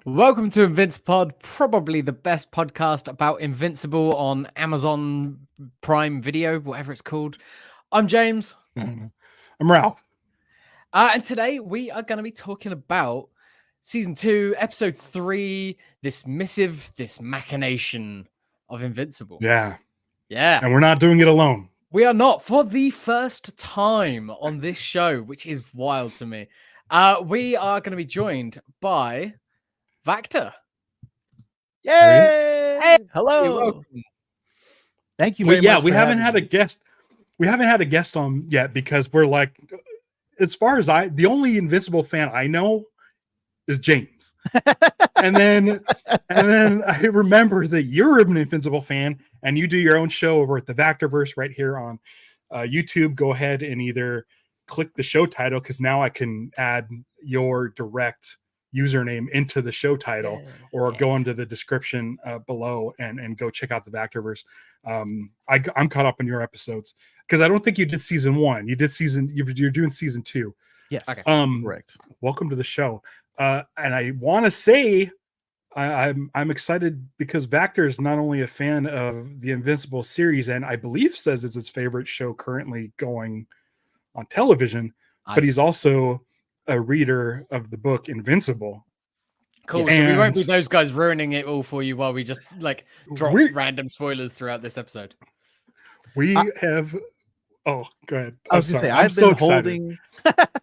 Welcome to Invincipod, probably the best podcast about Invincible on Amazon Prime Video, whatever it's called. I'm James. I'm Ralph. And today we are going to be talking about Season 2, Episode 3, this Missive, this Machination of Invincible. Yeah. Yeah. And we're not doing it alone. We are not, for the first time on this show, which is wild to me. We are going to be joined by Vactor. Yay! Hey, hello. Thank you very much. Yeah, we haven't had a guest. We haven't had a guest on yet because we're like, as far as the only Invincible fan I know is James. and then I remember that you're an Invincible fan and you do your own show over at the Vactorverse right here on YouTube. Go ahead and either click the show title, because now I can add your direct username into the show title, or go into the description below and go check out the Vactorverse. I'm caught up on your episodes because I don't think you did season 1. You did you're doing season 2. Yes. Okay. Correct. Welcome to the show. And I want to say I'm excited because Vactor is not only a fan of the Invincible series, and I believe says it's his favorite show currently going on television, but he's also a reader of the book Invincible. Cool. So we won't be those guys ruining it all for you while we just drop random spoilers throughout this episode. We have. Oh, go ahead. I was going to say,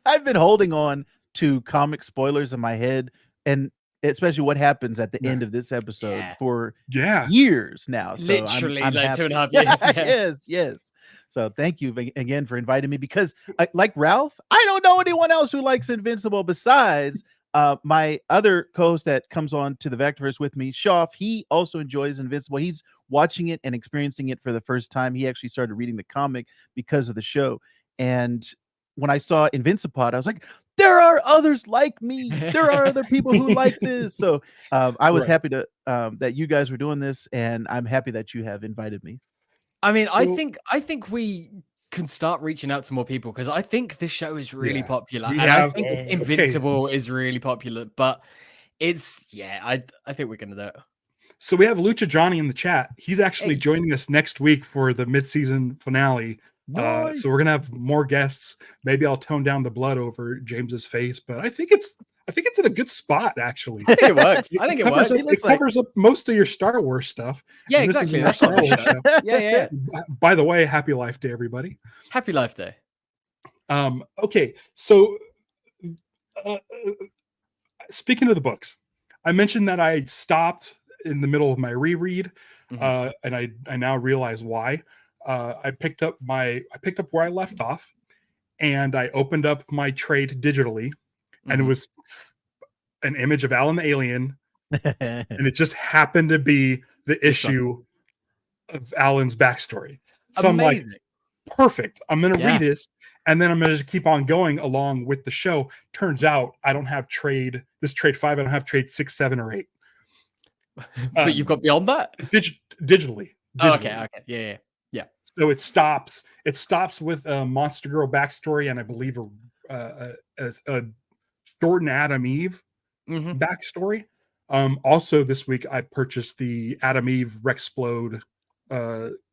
I've been holding on to comic spoilers in my head, and especially what happens at the end of this episode for years now. So literally, I'm like happy. 2.5 years. Yes. So thank you again for inviting me, because like Ralph, I don't know anyone else who likes Invincible besides my other co-host that comes on to the Vactorverse with me, Shoff. He also enjoys Invincible. He's watching it and experiencing it for the first time. He actually started reading the comic because of the show. And when I saw Invincipod, I was like, there are others like me. There are other people who like this. So I was happy to that you guys were doing this, and I'm happy that you have invited me. I mean, I think we can start reaching out to more people, because I think this show is really popular. I think Invincible is really popular, but it's I think we're gonna do it. So we have Lucha Johnny in the chat. He's actually joining us next week for the mid-season finale. Nice. So we're gonna have more guests. Maybe I'll tone down the blood over James's face, but I think it's in a good spot, actually. I think it works. It covers up most of your Star Wars stuff. Yeah, exactly. That's Star Wars show. Yeah. By the way, happy Life Day, everybody. Happy Life Day. Okay, so speaking of the books, I mentioned that I stopped in the middle of my reread, and I now realize why. I picked up where I left off, and I opened up my trade digitally, and it was an image of Alan the Alien, and it just happened to be the issue of Alan's backstory. So I'm like, perfect. I'm going to read this, and then I'm going to just keep on going along with the show. Turns out I don't have trade 5. I don't have trade 6, 7, or 8. But you've got beyond that? Digitally. Oh, okay. Yeah. So it stops with a Monster Girl backstory, and I believe a Jordan Adam Eve backstory. Also this week I purchased the Adam Eve Rexplode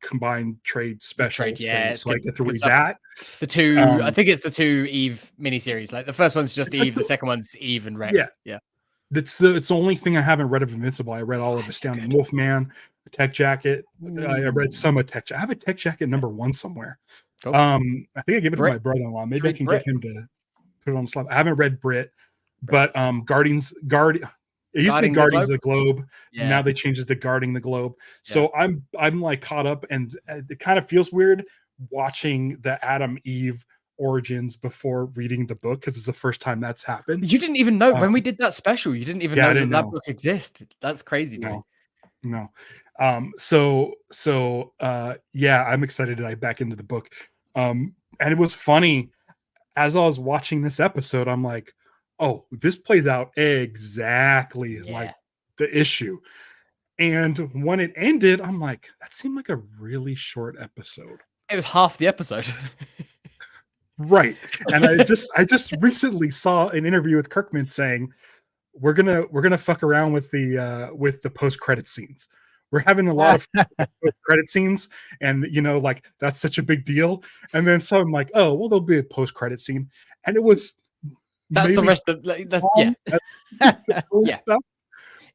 combined trade special. So I get to read that. The two, I think it's the 2 Eve miniseries. Like the first one's just Eve, the second one's Eve and Rex. Yeah. It's the only thing I haven't read of Invincible. I read all of Astounding Wolfman, Tech Jacket. I read some of Tech Jacket. I have a Tech Jacket #1 somewhere. Cool. I think I gave it to my brother-in-law. Maybe I can get him to put it on the slab. I haven't read Brit, but it used to be Guardians of the Globe. Now they changed it to Guarding the Globe. So I'm like caught up, and it kind of feels weird watching the Adam Eve origins before reading the book, because it's the first time that's happened. You didn't even know when we did that special. You didn't even know that book existed. That's crazy. No. Yeah, I'm excited to dive back into the book. And it was funny as I was watching this episode, I'm like, oh, this plays out exactly like the issue. And when it ended, I'm like, that seemed like a really short episode. It was half the episode. Right. And I just recently saw an interview with Kirkman saying, we're gonna fuck around with the post-credit scenes. We're having a lot of post-credit scenes, and like that's such a big deal. And then so I'm like, oh well, there'll be a post-credit scene, and it was that's the rest of that's yeah.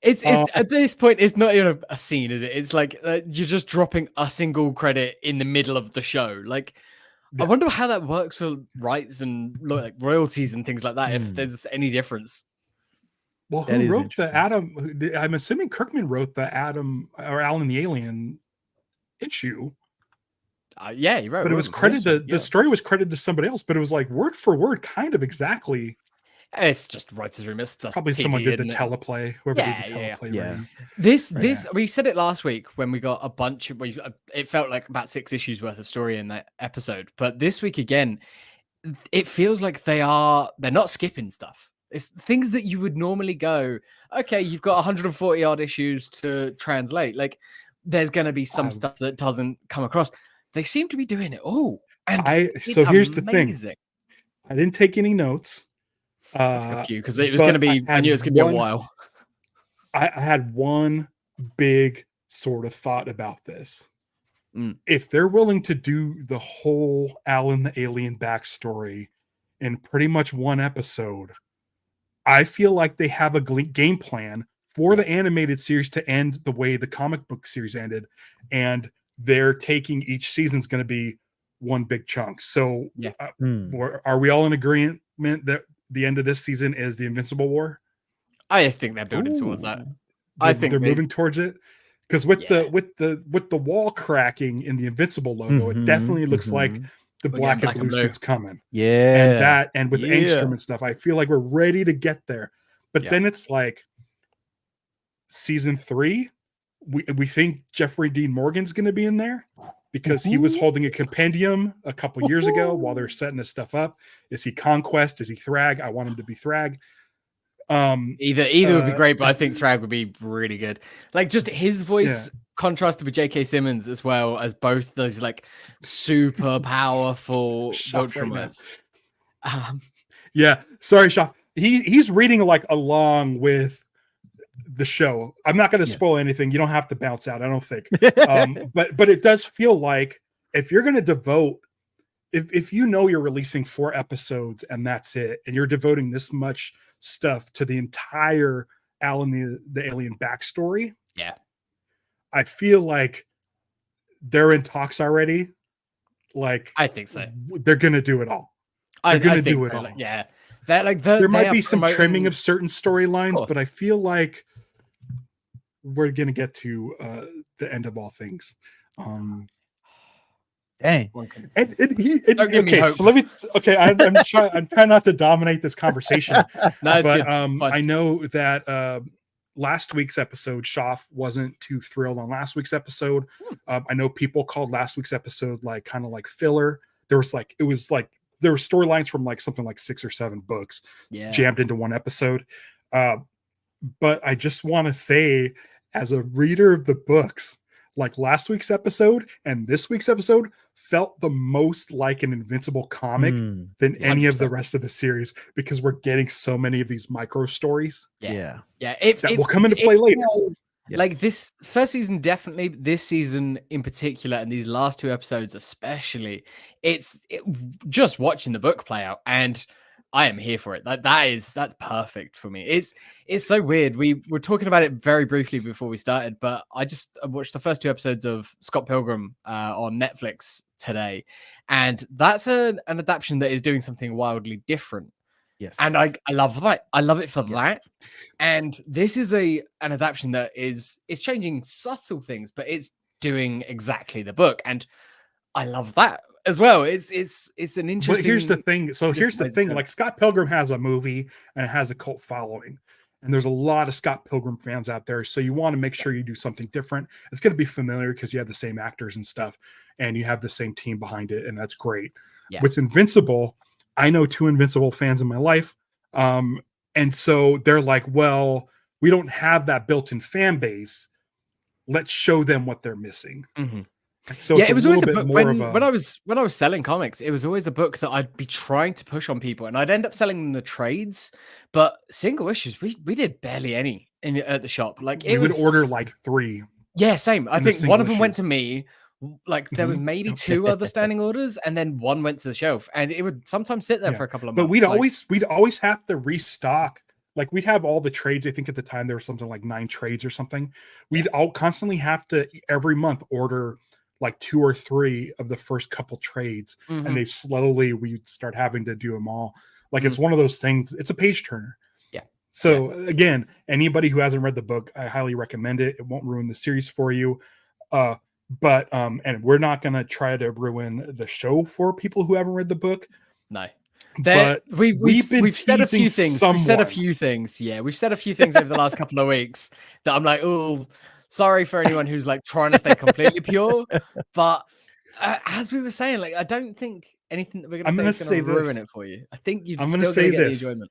It's at this point, it's not even a scene, is it? It's like you're just dropping a single credit in the middle of the show. Like, I wonder how that works for rights and like royalties and things like that. If there's any difference. Well, who wrote the Adam? I'm assuming Kirkman wrote the Adam or Alan the Alien issue. Yeah, he wrote. But it was credited. The story was credited to somebody else, but it was like word for word, kind of exactly. It's just writer's room. It's probably TV, someone did the teleplay. Whoever did the teleplay. Yeah. This we said it last week when we got a bunch of. It felt like about 6 issues worth of story in that episode, but this week again, it feels like they're not skipping stuff. It's things that you would normally go, okay, you've got 140 odd issues to translate. Like, there's going to be some stuff that doesn't come across. They seem to be doing it all. And so here's the thing. I didn't take any notes. Because it was going to be, I knew it was going to be a while. I had one big sort of thought about this. If they're willing to do the whole Alan the Alien backstory in pretty much one episode, I feel like they have a game plan for the animated series to end the way the comic book series ended, and they're taking each season's going to be one big chunk. So are we all in agreement that the end of this season is the Invincible War? I think they're building towards that. I think they're moving towards it, because with the wall cracking in the Invincible logo, it definitely looks like the black and blue suit's coming. Yeah. And with Angstrom and stuff, I feel like we're ready to get there. But then it's like season 3, we think Jeffrey Dean Morgan's going to be in there because he was holding a compendium a couple years ago while they're setting this stuff up. Is he Conquest? Is he Thrag? I want him to be Thrag. Either would be great, but I think Thrag would be really good. Like, just his voice contrasted with J.K. Simmons as well, as both those like super powerful Viltrumites. Sorry, Shaw. He's reading like along with the show. I'm not going to spoil anything. You don't have to bounce out, I don't think. But it does feel like if you're going to devote, if you know you're releasing 4 episodes and that's it, and you're devoting this much stuff to the entire Alan the Alien backstory, I feel like they're in talks already. Like, I think so. They're going to do it all. They're going to do it all. Yeah. There might be some trimming of certain storylines, but I feel like we're going to get to the end of all things. Dang. So let me. I'm trying not to dominate this conversation. But I know that last week's episode, Schaff wasn't too thrilled on last week's episode. I know people called last week's episode like kind of like filler. There were storylines from like something like 6 or 7 books jammed into one episode. But I just want to say, as a reader of the books, like last week's episode and this week's episode felt the most like an Invincible comic than any of the rest of the series, because we're getting so many of these micro stories. That will come into play later. Like this first season, definitely this season in particular, and these last 2 episodes especially, it's just watching the book play out, and I am here for it. That's perfect for me. It's so weird. We were talking about it very briefly before we started, but I just watched the first 2 episodes of Scott Pilgrim on Netflix today, and that's an adaptation that is doing something wildly different. Yes. And I love that. I love it for that. And this is an adaptation that is changing subtle things, but it's doing exactly the book. And I love that as well. It's an interesting. But here's the thing. So here's the thing. Like, Scott Pilgrim has a movie and it has a cult following. And there's a lot of Scott Pilgrim fans out there. So you want to make sure you do something different. It's going to be familiar because you have the same actors and stuff, and you have the same team behind it. And that's great. Yeah. With Invincible, I know 2 Invincible fans in my life. And so they're like, well, we don't have that built-in fan base. Let's show them what they're missing. Mm-hmm. So yeah, it was always a book when I was selling comics. It was always a book that I'd be trying to push on people, and I'd end up selling them the trades. But single issues, we did barely any at the shop. Like we would order like 3. Yeah, same. I think one of them went to me. Like there was maybe 2 other standing orders, and then one went to the shelf, and it would sometimes sit there for a couple of months. But we'd always have to restock. Like we'd have all the trades. I think at the time there was something like 9 trades or something. We'd all constantly have to every month order like 2 or 3 of the first couple trades, and they slowly we'd start having to do them all. Like it's one of those things. It's a page turner. Yeah. So again, anybody who hasn't read the book, I highly recommend it. It won't ruin the series for you. But and we're not gonna try to ruin the show for people who haven't read the book. No. But we've said a few things. Someone. We've said a few things. Yeah, we've said a few things over the last couple of weeks that I'm like, oh, sorry for anyone who's like trying to stay completely pure. But as we were saying, like, I don't think anything that we're going to say is going to ruin it for you. I think you're still going to get the enjoyment.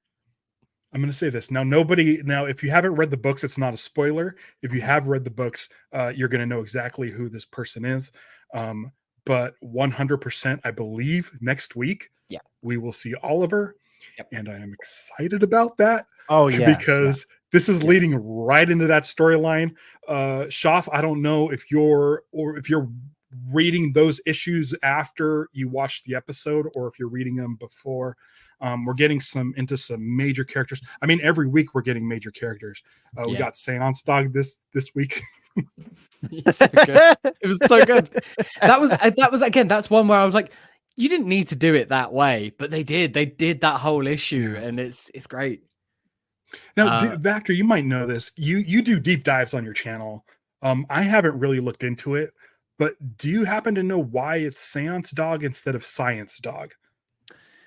I'm going to say this now. If you haven't read the books, it's not a spoiler. If you have read the books, you're going to know exactly who this person is. But 100%, I believe next week, we will see Oliver. Yep. And I am excited about that. Oh, yeah. Because this is leading right into that storyline. Shoff, I don't know if you're reading those issues after you watch the episode or if you're reading them before. We're getting into some major characters. I mean, every week we're getting major characters. We got Seance Dog this week. So good. It was so good. That was again, that's one where I was like, you didn't need to do it that way, but they did that whole issue, and it's great. Now, Vactor, you might know this. You do deep dives on your channel. I haven't really looked into it, but do you happen to know why it's Seance Dog instead of Science Dog?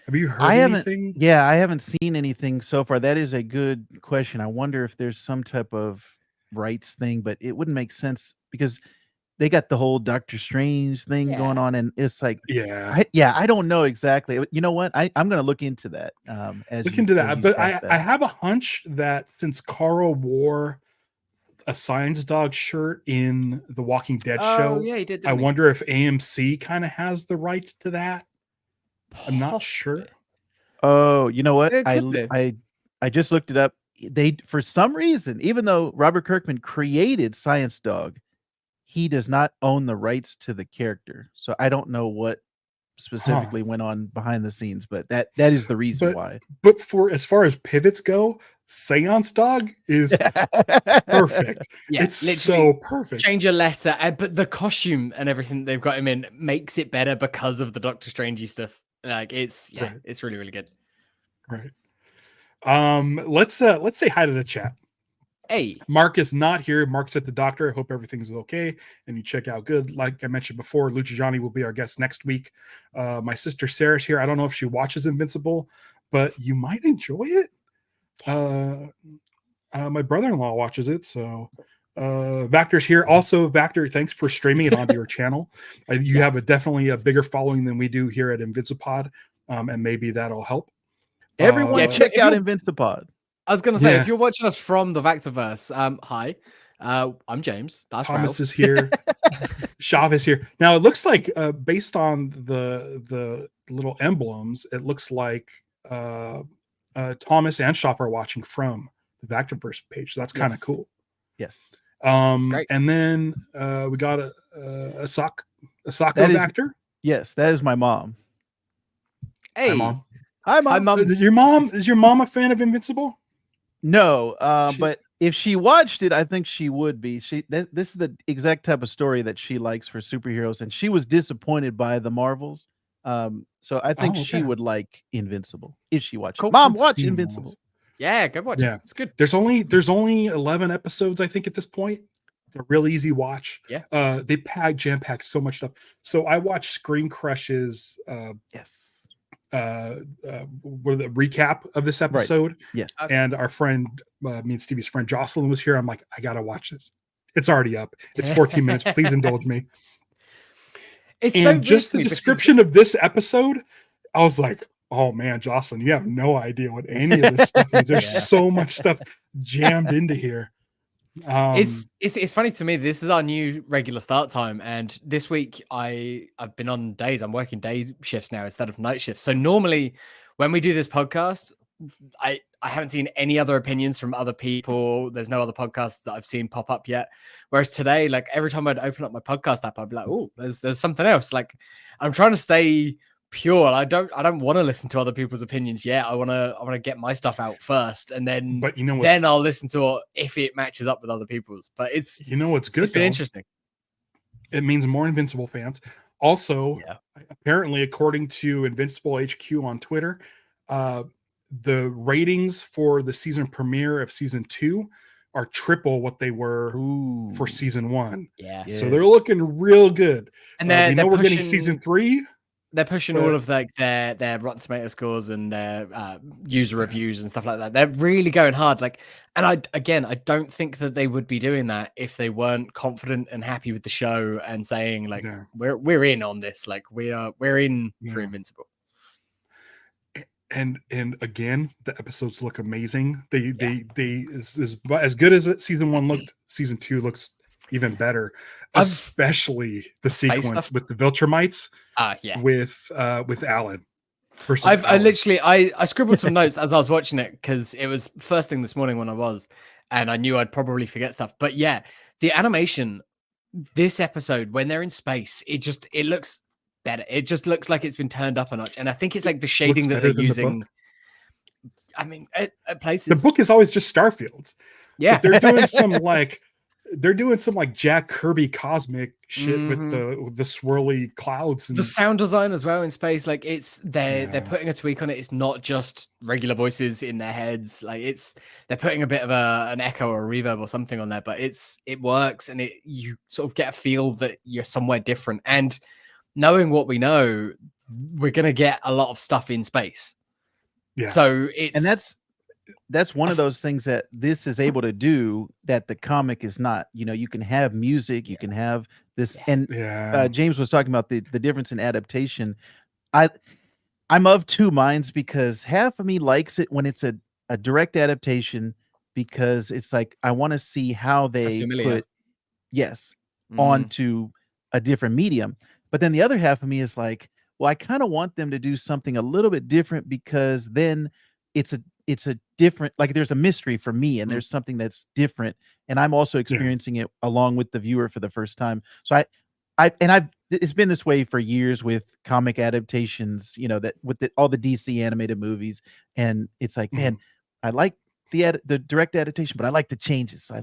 Have you heard anything? Yeah, I haven't seen anything so far. That is a good question. I wonder if there's some type of rights thing, but it wouldn't make sense because they got the whole Doctor Strange thing going on, and it's like, I don't know exactly. You know what? I'm going to look into that. But I have a hunch that since Carl wore a Science Dog shirt in the Walking Dead show, he did. I wonder if AMC kind of has the rights to that. I'm not sure. Oh, you know what? I just looked it up. They, for some reason, even though Robert Kirkman created Science Dog, he does not own the rights to the character. So I don't know what specifically went on behind the scenes, but that is the reason why. But for as far as pivots go, Seance Dog is perfect. Yeah, it's so perfect. Change a letter, but the costume and everything they've got him in makes it better because of the Doctor Strangey stuff. Like it's really, really good. Right. Let's say hi to the chat. Hey, Mark is not here. Mark's at the doctor. I hope everything's okay and you check out good. Like I mentioned before, Luciani will be our guest next week. My sister Sarah's here. I don't know if she watches Invincible, but you might enjoy it. My brother-in-law watches it, so Vactor's here. Also, Vactor, thanks for streaming it onto your channel. You have definitely a bigger following than we do here at Invincipod, and maybe that'll help. Everyone check out Invincipod. I was going to say, if you're watching us from the Vactorverse, hi, I'm James. That's Thomas Ralph. is here. Shav is here. Now, it looks like, based on the little emblems, it looks like Thomas and Shav are watching from the Vactorverse page. So that's kind of cool. Yes. Great. And then we got a Asako Vactor. Yes, that is my mom. Hey, Hi, Mom. Hi, Mom. Hi, Mom. Is your mom a fan of Invincible? No, but if she watched it, I think she would be. This is the exact type of story that she likes for superheroes, and she was disappointed by the Marvels. So I think she would like Invincible if she watched it. Mom, watch Invincible. Yeah, go watch it. It's good. There's only 11 episodes, I think, at this point. It's a real easy watch. Yeah. They jam-pack so much stuff. So I watched Screen Crush's the recap of this episode. Right. Yes. And our friend, me and Stevie's friend Jocelyn was here. I'm like, I gotta watch this. It's already up. It's 14 minutes. Please indulge me. It's and so just the description of this episode, I was like, oh man, Jocelyn, you have no idea what any of this stuff is. There's so much stuff jammed into here. It's funny to me. This is our new regular start time, and this week I've been on days. I'm working day shifts now instead of night shifts. So normally, when we do this podcast, I haven't seen any other opinions from other people. There's no other podcasts that I've seen pop up yet. Whereas today, like every time I'd open up my podcast app, I'd be like, oh, there's something else. Like I'm trying to stay pure. I don't want to listen to other people's opinions yet. I want to get my stuff out first, and then then I'll listen to it if it matches up with other people's. But it's what's good. It's been interesting. It means more Invincible fans. Also, apparently, according to Invincible HQ on Twitter, the ratings for the season premiere of season 2 are triple what they were for season 1. Yeah, so they're looking real good. And we know we're getting season 3. They're pushing all of like their Rotten Tomato scores and their user reviews and stuff like that. They're really going hard. Like, and I don't think that they would be doing that if they weren't confident and happy with the show and saying like we're in on this. Like we're in for Invincible. And again, the episodes look amazing. They as good as season 1 looked. Season 2 looks even better, especially the sequence with the Viltrumites. With Alan. I scribbled some notes as I was watching it because it was first thing this morning when I was, and I knew I'd probably forget stuff. But yeah, the animation this episode when they're in space, it looks better. It just looks like it's been turned up a notch, and I think it's like the shading that they're using. I mean, at places, the book is always just Starfields. Yeah, but they're doing some like Jack Kirby cosmic shit with the swirly clouds and the sound design as well in space. Like they're putting a tweak on it. It's not just regular voices in their heads. Like they're putting a bit of an echo or a reverb or something on there, but it works, and you sort of get a feel that you're somewhere different. And knowing what we know, we're gonna get a lot of stuff in space. Yeah. So that's one of those things that this is able to do that the comic is not. You can have music, you can have this, and James was talking about the difference in adaptation. I'm of two minds because half of me likes it when it's a direct adaptation because it's like I want to see how they put onto a different medium. But then the other half of me is like, well, I kind of want them to do something a little bit different because then it's a different, like there's a mystery for me and there's something that's different. And I'm also experiencing it along with the viewer for the first time. So it's been this way for years with comic adaptations, that with all the DC animated movies. And it's like, man, I like the direct adaptation, but I like the changes. I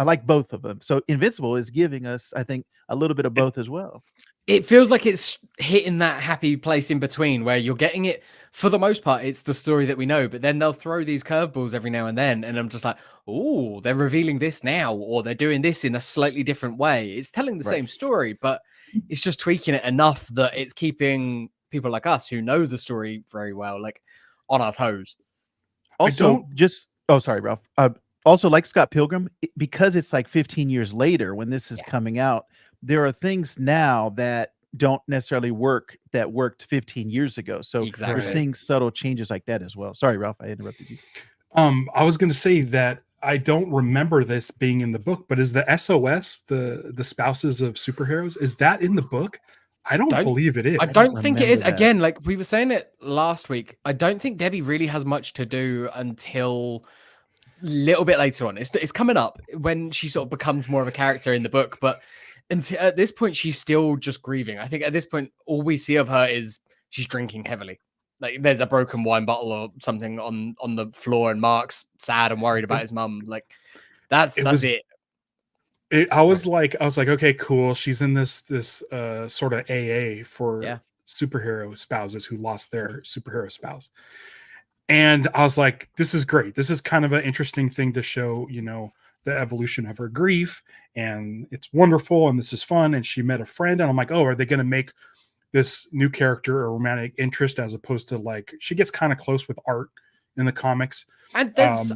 like both of them. So Invincible is giving us, I think, a little bit of both as well. It feels like it's hitting that happy place in between where you're getting it for the most part. It's the story that we know, but then they'll throw these curveballs every now and then. And I'm just like, oh, they're revealing this now, or they're doing this in a slightly different way. It's telling the same story, but it's just tweaking it enough that it's keeping people like us who know the story very well, like on our toes. Also, sorry, Ralph. Also, like Scott Pilgrim, because it's like 15 years later when this is coming out, there are things now that don't necessarily work that worked 15 years ago. So we're seeing subtle changes like that as well. Sorry, Ralph, I interrupted you. I was going to say that I don't remember this being in the book, but is the SOS, the spouses of superheroes, is that in the book? I don't believe it is. I don't think it is. That. Again, like we were saying it last week, I don't think Debbie really has much to do until a little bit later on. It's coming up when she sort of becomes more of a character in the book, but until at this point, she's still just grieving. I think at this point, all we see of her is she's drinking heavily. Like there's a broken wine bottle or something on the floor, and Mark's sad and worried about his mum. Like that's it. I was like, okay, cool. She's in this sort of AA for superhero spouses who lost their superhero spouse. And I was like, this is great. This is kind of an interesting thing to show, the evolution of her grief, and it's wonderful. And this is fun. And she met a friend, and I'm like, oh, are they going to make this new character or romantic interest, as opposed to like she gets kind of close with art in the comics. And there's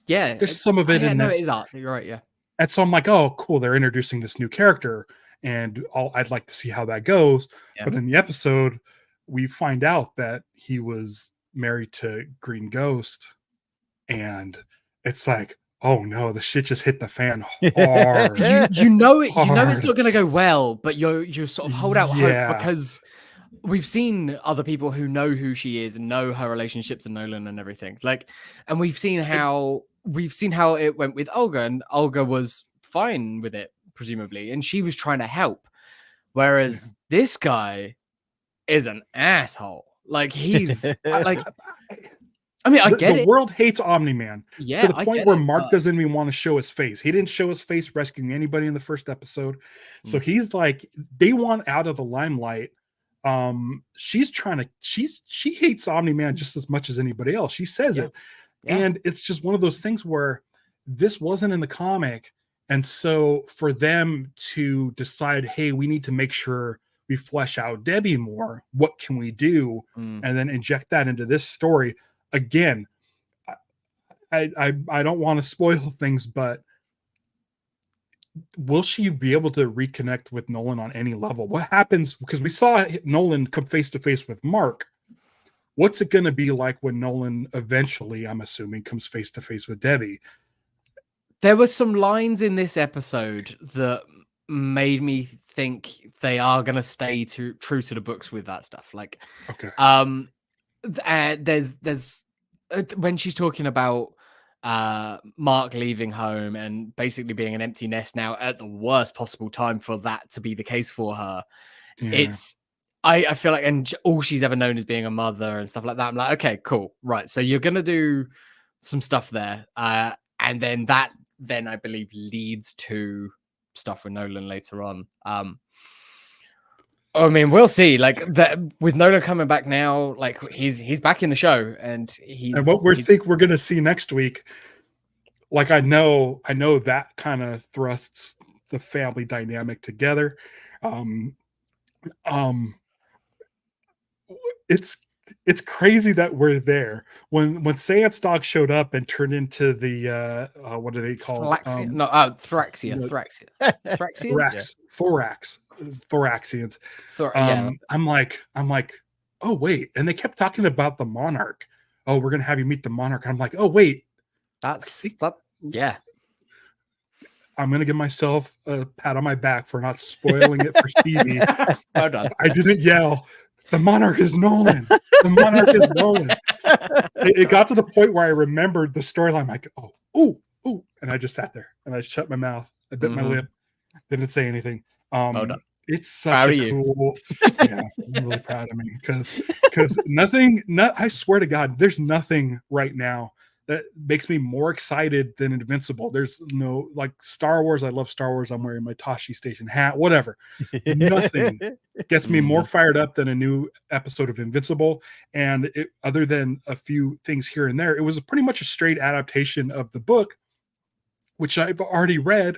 there's some of it in no, this. it is art. You're right, yeah. And so I'm like, oh, cool, they're introducing this new character, and I'd like to see how that goes. Yeah. But in the episode, we find out that he was married to Green Ghost, and it's like, oh no, the shit just hit the fan hard. you know it's not going to go well, but you sort of hold out hope, because we've seen other people who know who she is and know her relationships to Nolan and everything. Like, and we've seen how it went with Olga, and Olga was fine with it, presumably, and she was trying to help. Whereas this guy is an asshole. Like, he's like, I mean, I get it. The world hates Omni-Man to the point where Mark doesn't even want to show his face. He didn't show his face rescuing anybody in the first episode. So he's like, they want out of the limelight. She hates Omni-Man just as much as anybody else. She says it. And it's just one of those things where this wasn't in the comic. And so for them to decide, hey, we need to make sure we flesh out Debbie more. What can we do? And then inject that into this story. Again, I don't want to spoil things, but will she be able to reconnect with Nolan on any level? What happens? Because we saw Nolan come face to face with Mark. What's it going to be like when Nolan eventually, I'm assuming, comes face to face with Debbie? There were some lines in this episode that made me think they are going to stay true to the books with that stuff. Like, okay. There's when she's talking about Mark leaving home and basically being an empty nest now at the worst possible time for that to be the case for her. I feel like, and all she's ever known is being a mother and stuff like that. I'm like, okay, cool, right. So you're gonna do some stuff there, and then that I believe leads to stuff with Nolan later on. I mean, we'll see. Like, that with Nolan coming back now, like he's back in the show, and what we think we're gonna see next week. Like, I know that kind of thrusts the family dynamic together. It's crazy that we're there when Seance Dog showed up and turned into the what do they call it? Thoraxians. I'm like, oh wait, and they kept talking about the Monarch. Oh, we're gonna have you meet the Monarch. And I'm like, oh wait, yeah. I'm gonna give myself a pat on my back for not spoiling it for Stevie. Well done. I didn't yell, the Monarch is Nolan. The Monarch is Nolan. It got to the point where I remembered the storyline. Like, oh, and I just sat there and I shut my mouth. I bit my lip. Didn't say anything. Well done. It's such a cool. Yeah, I'm really proud of me because nothing. I swear to God, there's nothing right now that makes me more excited than Invincible. There's no, like, Star Wars. I love Star Wars. I'm wearing my Tashi Station hat, whatever. Nothing gets me more fired up than a new episode of Invincible. And other than a few things here and there, it was pretty much a straight adaptation of the book, which I've already read,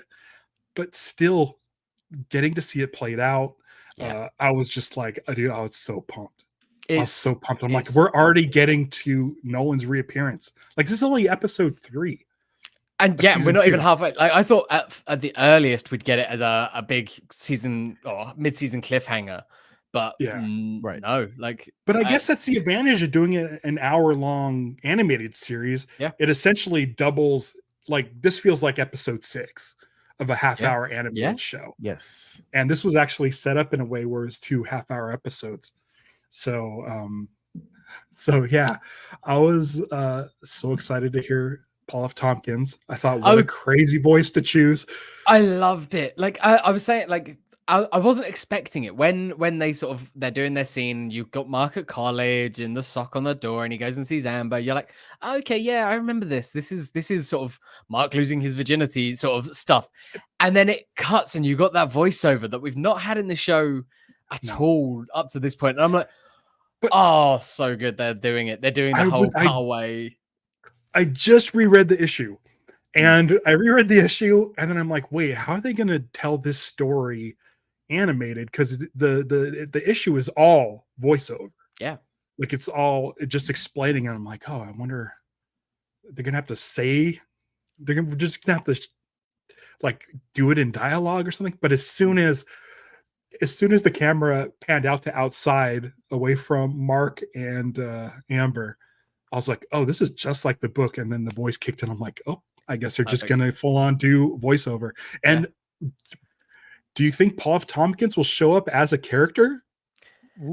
but still getting to see it played out. I was just like, dude, I was so pumped. I was so pumped. I'm like, we're already getting to Nolan's reappearance. Like, this is only episode 3. And yeah, we're not even halfway. Like, I thought at the earliest we'd get it as a big season or mid-season cliffhanger. But right. No, like, but I guess that's the advantage of doing it an hour-long animated series. Yeah. It essentially doubles, like, this feels like episode 6 of a half-hour animated show. Yes. And this was actually set up in a way where it's 2 half-hour episodes. So yeah, I was so excited to hear Paul F. Tompkins. I thought, what a crazy voice to choose. I loved it. Like, I was saying, like, I wasn't expecting it when they're doing their scene. You've got Mark at college and the sock on the door, and he goes and sees Amber. You're like, okay, yeah, I remember this. This is sort of Mark losing his virginity sort of stuff. And then it cuts, and you got that voiceover that we've not had in the show at all up to this point. And I'm like, so good. They're doing it. They're doing the whole cutaway. I just reread the issue, and I reread the issue, and then I'm like, wait, how are they going to tell this story animated because the issue is all voiceover. Yeah. Like it's all just explaining, and I'm like, oh, I wonder they're gonna have to say we're just gonna have to like do it in dialogue or something. But as soon as the camera panned out to outside away from Mark and Amber, I was like, oh, this is just like the book. And then the voice kicked in. I'm like, oh, I guess they're just gonna full on do voiceover. And do you think Paul F. Tompkins will show up as a character?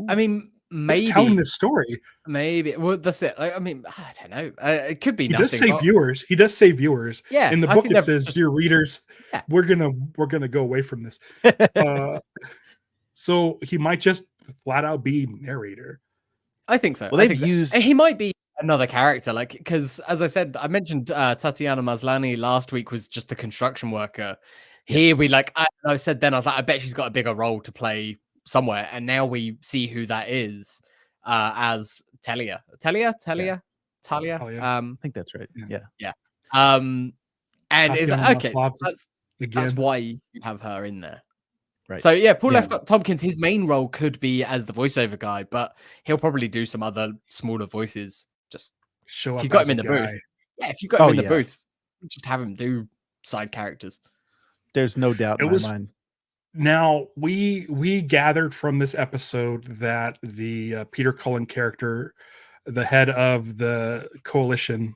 I mean, maybe he's telling this story. Maybe. Well, that's it. I mean, I don't know. It could be. He does say viewers. He does say viewers. Yeah. In the book, it says, "Dear readers, we're gonna go away from this." So he might just flat out be narrator. I think so. Well, they've used. He might be another character, like, because as I said, I mentioned Tatiana Maslany last week was just the construction worker. Here we I said then I was like, I bet she's got a bigger role to play somewhere, and now we see who that is as Talia. I think that's right. Yeah. And is okay. That's why you have her in there. Right. So yeah, Paul F. Tompkins, his main role could be as the voiceover guy, but he'll probably do some other smaller voices. Just show up. If you got him in the booth. Yeah, if you got him in the booth, just have him do side characters. There's no doubt in my mind. Now we gathered from this episode that the Peter Cullen character, the head of the coalition,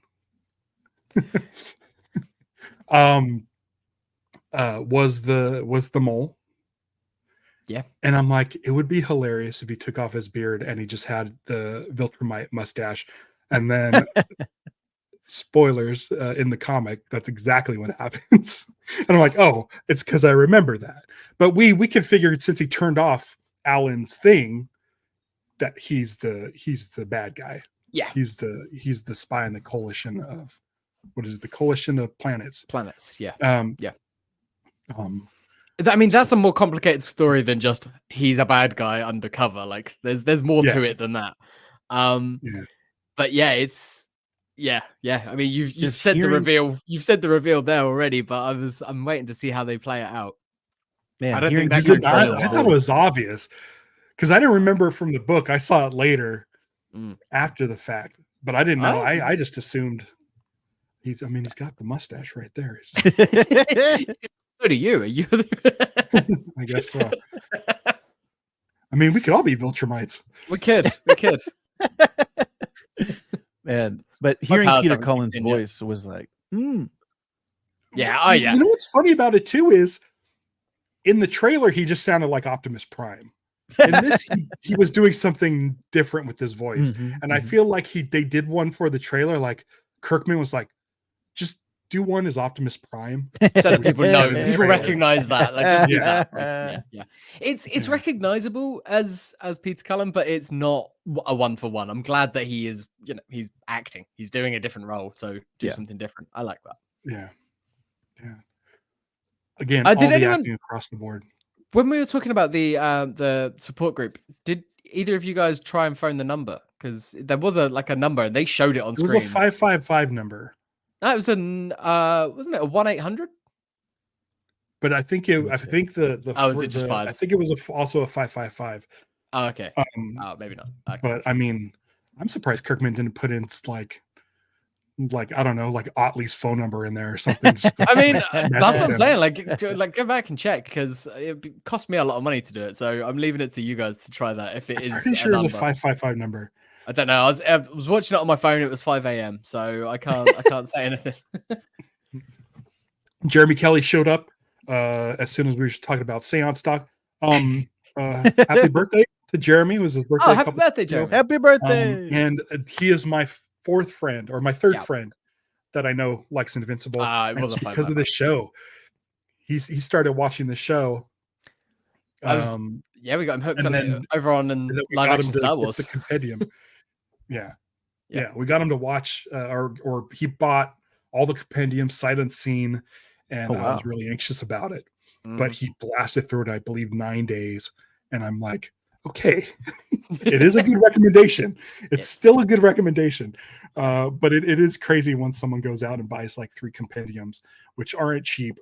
was the mole. Yeah. And I'm like, it would be hilarious if he took off his beard and he just had the Viltrumite mustache. And then spoilers, in the comic, that's exactly what happens. And I'm like, oh, it's because I remember that. But we could figure, since he turned off Alan's thing, that he's the bad guy. Yeah. He's the spy in the coalition of, what is it? The coalition of planets. Yeah. I mean, that's a more complicated story than just he's a bad guy undercover. Like there's more to it than that. But yeah, it's yeah. I mean, you've said the reveal. You've said the reveal there already, but I'm waiting to see how they play it out. Man, I don't think that's. I thought it was obvious because I didn't remember from the book. I saw it later, after the fact, but I didn't know. I just assumed he's got the mustache right there. So do you. Are you? I guess so. I mean, we could all be Viltrumites. We could. Man, but hearing Peter Cullen's voice was like, Yeah. Oh, yeah. You know what's funny about it too is, in the trailer, he just sounded like Optimus Prime. In this, he was doing something different with his voice, and I feel like they did one for the trailer. Like Kirkman was like, just do one as Optimus Prime, so that people know, people recognize that. Like, just do that. Yeah. It's recognizable as Peter Cullen, but it's not a 1-for-1. I'm glad that he is. He's acting. He's doing a different role, so do something different. I like that. Yeah. Again, all the acting across the board. When we were talking about the support group, did either of you guys try and phone the number? Because there was a number, and they showed it on screen. It was a 555 number. That was wasn't it a 1-800? But I think it. I think was it just fives? I think it was also a 555. Oh, okay. Maybe not. Okay. But I mean, I'm surprised Kirkman didn't put in like I don't know, like Otley's phone number in there or something. I mean, that's what I'm saying. Like go back and check, because it cost me a lot of money to do it. So I'm leaving it to you guys to try that. If it is, I'm pretty sure it was a 555 number. I don't know. I was watching it on my phone. It was 5 a.m. So I can't say anything. Jeremy Kelly showed up as soon as we were talking about Seance Talk. Happy birthday to Jeremy. It was his birthday. Oh, happy birthday, Jeremy! Happy birthday! And he is my fourth friend, or my third friend that I know likes Invincible. It was because of this show. He started watching the show. We got him hooked on it over on live action Star Wars. The compendium. Yeah, we got him to watch, or he bought all the compendium sight unseen, and I was really anxious about it. But he blasted through it, I believe, 9 days, and I'm like, okay, it is a good recommendation. It's still a good recommendation, but it is crazy when someone goes out and buys like 3 compendiums, which aren't cheap.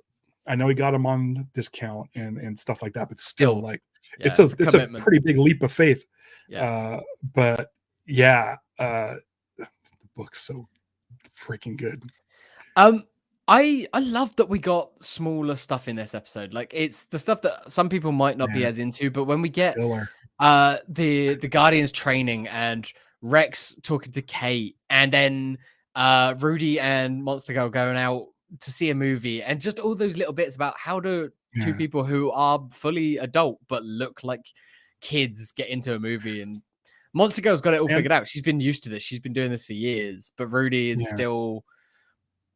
I know he got them on discount and stuff like that, but still, like, yeah, it's a pretty big leap of faith. Yeah. But yeah, the book's so freaking good. I love that we got smaller stuff in this episode. Like, it's the stuff that some people might not be as into, but when we get the Guardians training and Rex talking to Kate, and then Rudy and Monster Girl going out to see a movie, and just all those little bits about how do two people who are fully adult but look like kids get into a movie. And Monster Girl's got it all figured out. She's been used to this. She's been doing this for years, but Rudy is still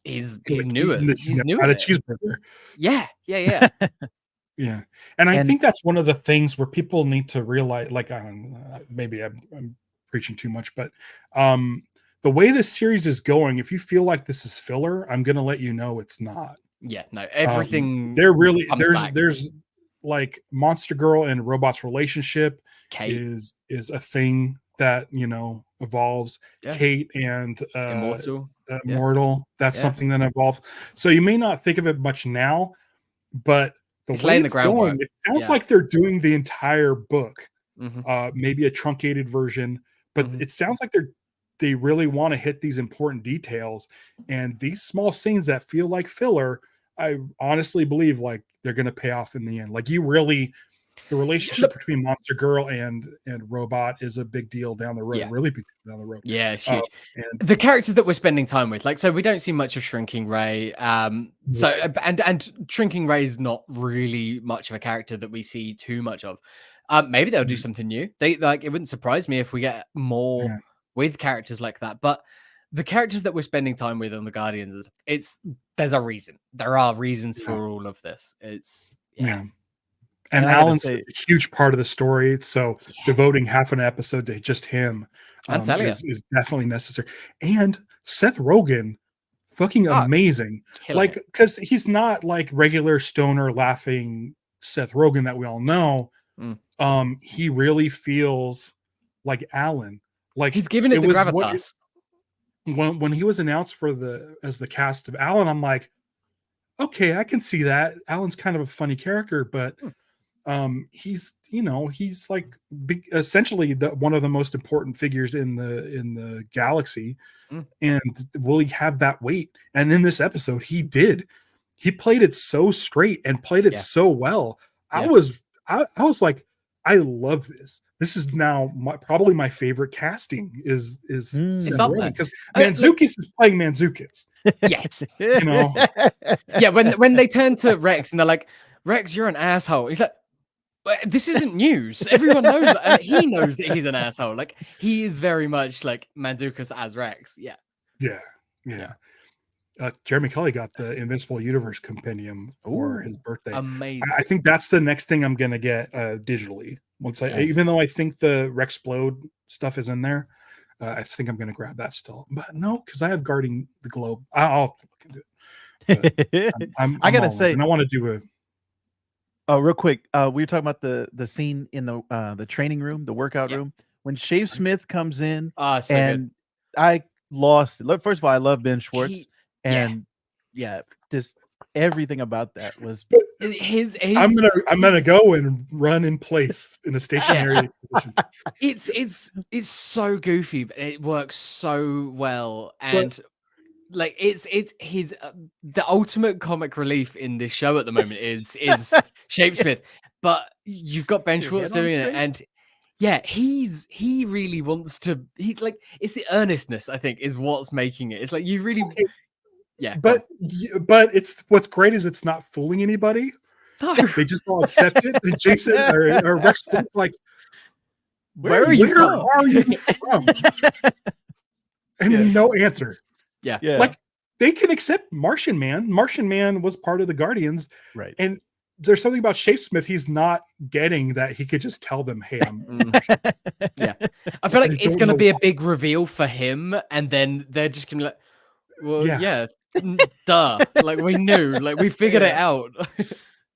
he's newer. He's new at a cheeseburger. Yeah. Yeah. And I think that's one of the things where people need to realize, like, maybe I'm preaching too much, but the way this series is going, if you feel like this is filler, I'm going to let you know it's not. Yeah, no, everything. There's like Monster Girl and Robot's relationship is a thing that, you know, evolves. Kate and Immortal, that's something that evolves. So you may not think of it much now, but the way it's going, it sounds like they're doing the entire book, maybe a truncated version, but it sounds like they really want to hit these important details, and these small scenes that feel like filler, I honestly believe like they're going to pay off in the end. Like, the relationship between Monster Girl and Robot is a big deal down the road. Really big deal down the road. Yeah, it's huge. And the characters that we're spending time with, like, so we don't see much of Shrinking Ray. So and Shrinking Ray is not really much of a character that we see too much of. Maybe they'll do something new. It wouldn't surprise me if we get more with characters like that. But the characters that we're spending time with on the Guardians, there's a reason. There are reasons for all of this. And Alan's a huge part of the story, so devoting half an episode to just him is definitely necessary. And Seth Rogen, fucking amazing. Like, because he's not like regular stoner laughing Seth Rogen that we all know. He really feels like Alan. Like, he's given it the gravitas. When he was announced as the cast of Alan, I'm like, okay, I can see that. Alan's kind of a funny character, but he's like essentially one of the most important figures in the galaxy. And will he have that weight? And in this episode, he played it so straight and played it so well. I was like, I love this. This is now probably my favorite casting is Seth Rogen, because Mantzoukas is playing Mantzoukas. Yes. You know. Yeah, when they turn to Rex and they're like, Rex, you're an asshole. He's like, this isn't news. Everyone knows that. And he knows that he's an asshole. Like, he is very much like Mantzoukas as Rex. Yeah. Jeremy Kelly got the Invincible Universe Compendium for his birthday. Amazing. I think that's the next thing I'm gonna get digitally. Even though I think the Rexplode stuff is in there, I think I'm gonna grab that still. But no, because I have Guarding the Globe. I'll have to look into it. I gotta say, and I want to do a. Oh, real quick. We were talking about the scene in the training room, the workout room, when Shave Smith comes in, so and good. I lost it. First of all, I love Ben Schwartz, and just everything about that was his. I'm gonna go and run in place in a stationary position. It's so goofy, but it works so well, and. Like, it's his the ultimate comic relief in this show at the moment is Shapesmith, but you've got Ben Schwartz doing it, and he really wants to. He's like, it's the earnestness, I think, is what's making it. It's like, you really, but it's what's great is it's not fooling anybody. No. They just all accept it. And Jason or Rex like, where are you from? And no answer. Yeah. Like, they can accept Martian Man. Martian Man was part of the Guardians. Right. And there's something about Shapesmith he's not getting that he could just tell them, hey, I'm I feel like it's going to be a big reveal for him, and then they're just going to be like, duh. Like, we knew. Like, we figured it out.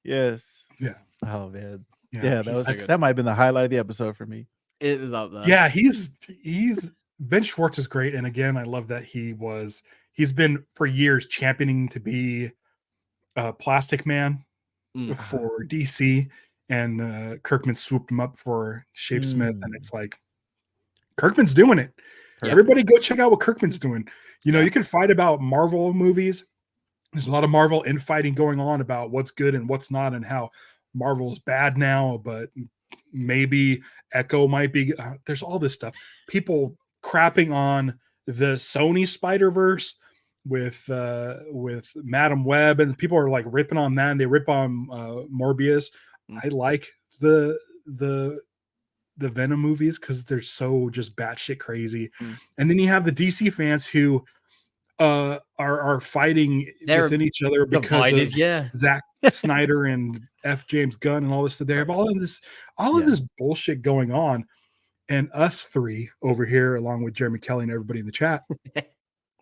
Yes. Yeah. Oh, man. Yeah, that might have been the highlight of the episode for me. It was up there. Yeah, he's Ben Schwartz is great, and again, I love that he's been for years championing to be Plastic Man Mm. for DC, and Kirkman swooped him up for Shape Smith, and it's like Kirkman's doing it. Yeah. Everybody go check out what Kirkman's doing. You know, you can fight about Marvel movies. There's a lot of Marvel infighting going on about what's good and what's not, and how Marvel's bad now, but maybe Echo might be. There's all this stuff. People crapping on the Sony Spider-Verse with Madam Web, and people are like ripping on that, and they rip on Morbius. I like the Venom movies because they're so just batshit crazy. And then you have the DC fans who are fighting within each other because of Zack Snyder and F. James Gunn and all this. They have all of this bullshit going on, and us three over here, along with Jeremy Kelly and everybody in the chat,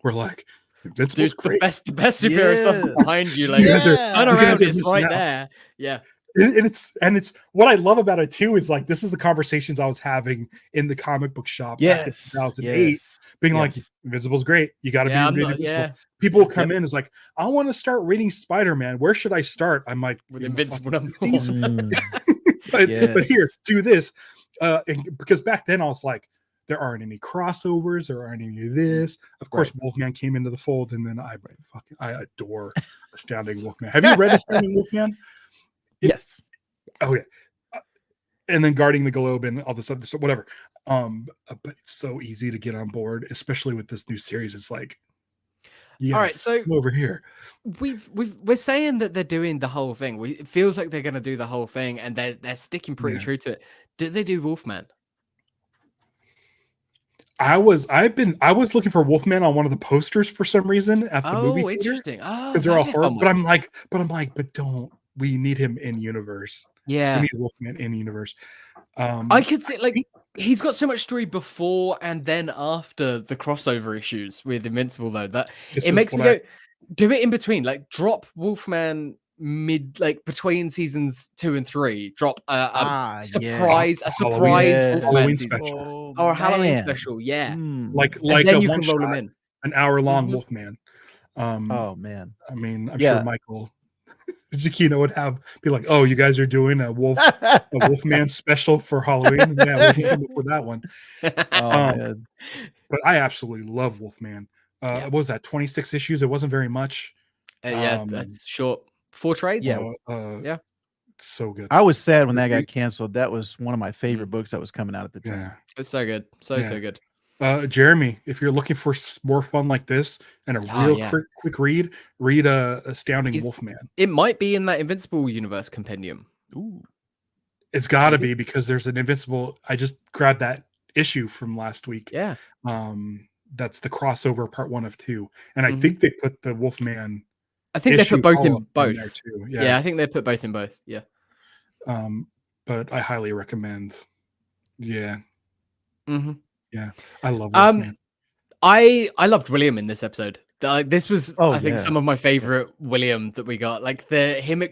we're like, Invincible's great. The best superhero stuff's behind you. Like, turn around, it's right there. Yeah. And it's what I love about it too is like this is the conversations I was having in the comic book shop back in 2008, being like, Invincible's great. You got to be Invincible. People will come in as like, I want to start reading Spider-Man. Where should I start? I'm like, with Invincible number but here, do this. Because back then I was like, there aren't any crossovers, there aren't any of this. Of course, Wolfman came into the fold, and then I adore Astounding Wolfman. Have you read Astounding Wolfman? Yes. Oh yeah. And then Guarding the Globe and all this stuff, so whatever. But it's so easy to get on board, especially with this new series. It's like, all right, so over here, we're saying that they're doing the whole thing. It feels like they're going to do the whole thing, and they're sticking pretty true to it. Did they do Wolfman? I was looking for Wolfman on one of the posters for some reason at the movie theater. Interesting. Because they're all horrible. But I'm like, don't we need him in universe? Yeah, we need Wolfman in universe. I could see like he's got so much story before and then after the crossover issues with Invincible, though, that it makes me go, do it in between, like drop Wolfman between seasons 2 and 3, drop a surprise Wolfman special or a Halloween special, like then a you one can roll him in an hour-long Wolfman. Oh man, I mean, I'm sure Michael Giacchino would be like, oh, you guys are doing a Wolfman special for Halloween. Yeah, we can come up with that one. Man. But I absolutely love Wolfman. What was that, 26 issues? It wasn't very much. That's short. 4 trades. So good. I was sad when that got canceled. That was one of my favorite books that was coming out at the time. It's so good. So good. Jeremy, if you're looking for more fun like this and a real quick read Astounding Wolfman. It might be in that Invincible Universe compendium. Ooh, it's got to be, because there's an Invincible. I just grabbed that issue from last week. Yeah. That's the crossover part 1 of 2, and I think they put the Wolfman. I think they put both in both. There too. Yeah, I think they put both in both. Yeah. But I highly recommend. Yeah. Mm-hmm. Yeah, I love Wolfman. I loved William in this episode. This was, I think, some of my favorite William that we got. Like him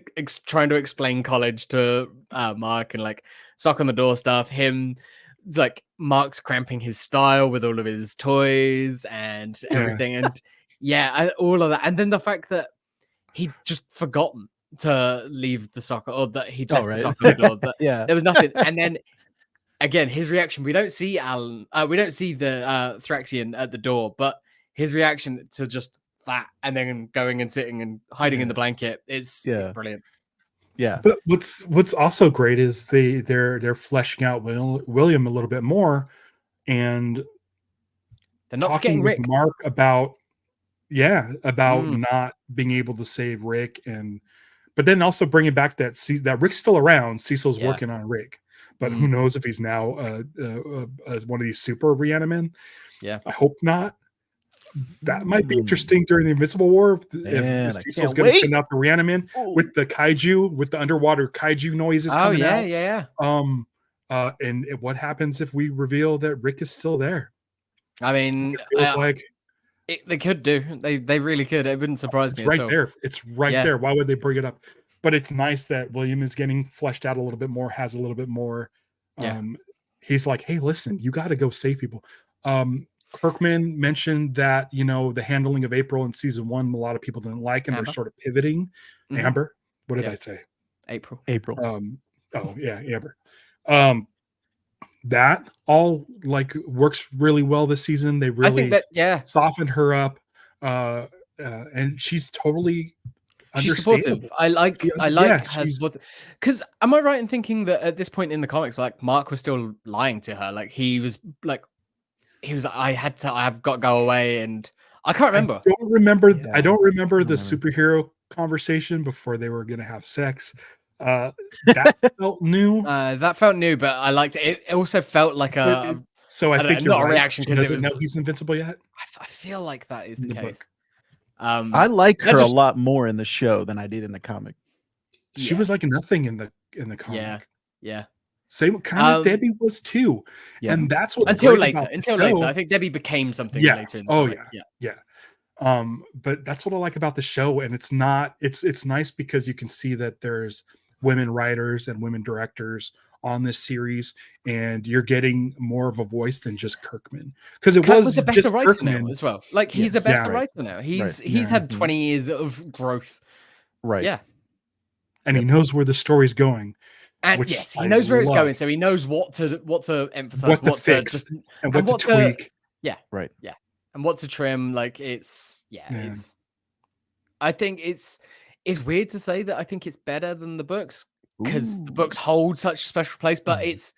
trying to explain college to Mark and like sock on the door stuff. Him, like Mark's cramping his style with all of his toys and everything, and all of that. And then the fact that he'd just forgotten to leave the sock, or that he'd left the sock on the door. That there was nothing, and then. Again, his reaction, we don't see Alan, we don't see the Thraxian at the door, but his reaction to just that and then going and sitting and hiding in the blanket, it's brilliant. Yeah. But what's also great is they're fleshing out William a little bit more, and they're not talking with Rick. Mark about not being able to save Rick, but then also bringing back that Rick's still around. Cecil's working on Rick. But who knows if he's now one of these super Reanimen? Yeah, I hope not. That might be interesting during the Invincible War. If Cecil's going to send out the Reanimen with the kaiju, with the underwater kaiju noises coming out. And what happens if we reveal that Rick is still there? I mean, it feels like they could do. They really could. It wouldn't surprise me. It's right there. It's right there. Why would they bring it up? But it's nice that William is getting fleshed out a little bit more, has a little bit more. He's like, hey, listen, you got to go save people. Kirkman mentioned that, you know, the handling of April in season 1, a lot of people didn't like, and they're sort of pivoting. Amber, what did I say? April. Oh yeah, Amber. That all like works really well this season. They really softened her up, and she's totally she's supportive. I like her supportive. Because am I right in thinking that at this point in the comics, like Mark was still lying to her? Like he was I've got to go away, and I can't remember. I don't remember the superhero conversation before they were gonna have sex. That felt new. That felt new, but I liked it. It also felt like so I think you're not right. a reaction because it was. Know he's invincible yet. I feel like that is the case. I like her a lot more in the show than I did in the comic. She was like nothing in the comic. Yeah. Same kind of Debbie was too. Yeah. And that's what's until later. I think Debbie became something later in the comic. But that's what I like about the show. And it's nice because you can see that there's women writers and women directors on this series, and you're getting more of a voice than just Kirkman, because it was a better just writer Kirkman now as well. Like he's a better writer now. He's had 20 years of growth. Right. Yeah. And he knows where the story's going. And yes, he knows where it's going, so he knows what to emphasize, what to fix, and what to tweak. Yeah. Right. Yeah. And what to trim. Like I think it's weird to say that I think it's better than the books, because the books hold such a special place, but it's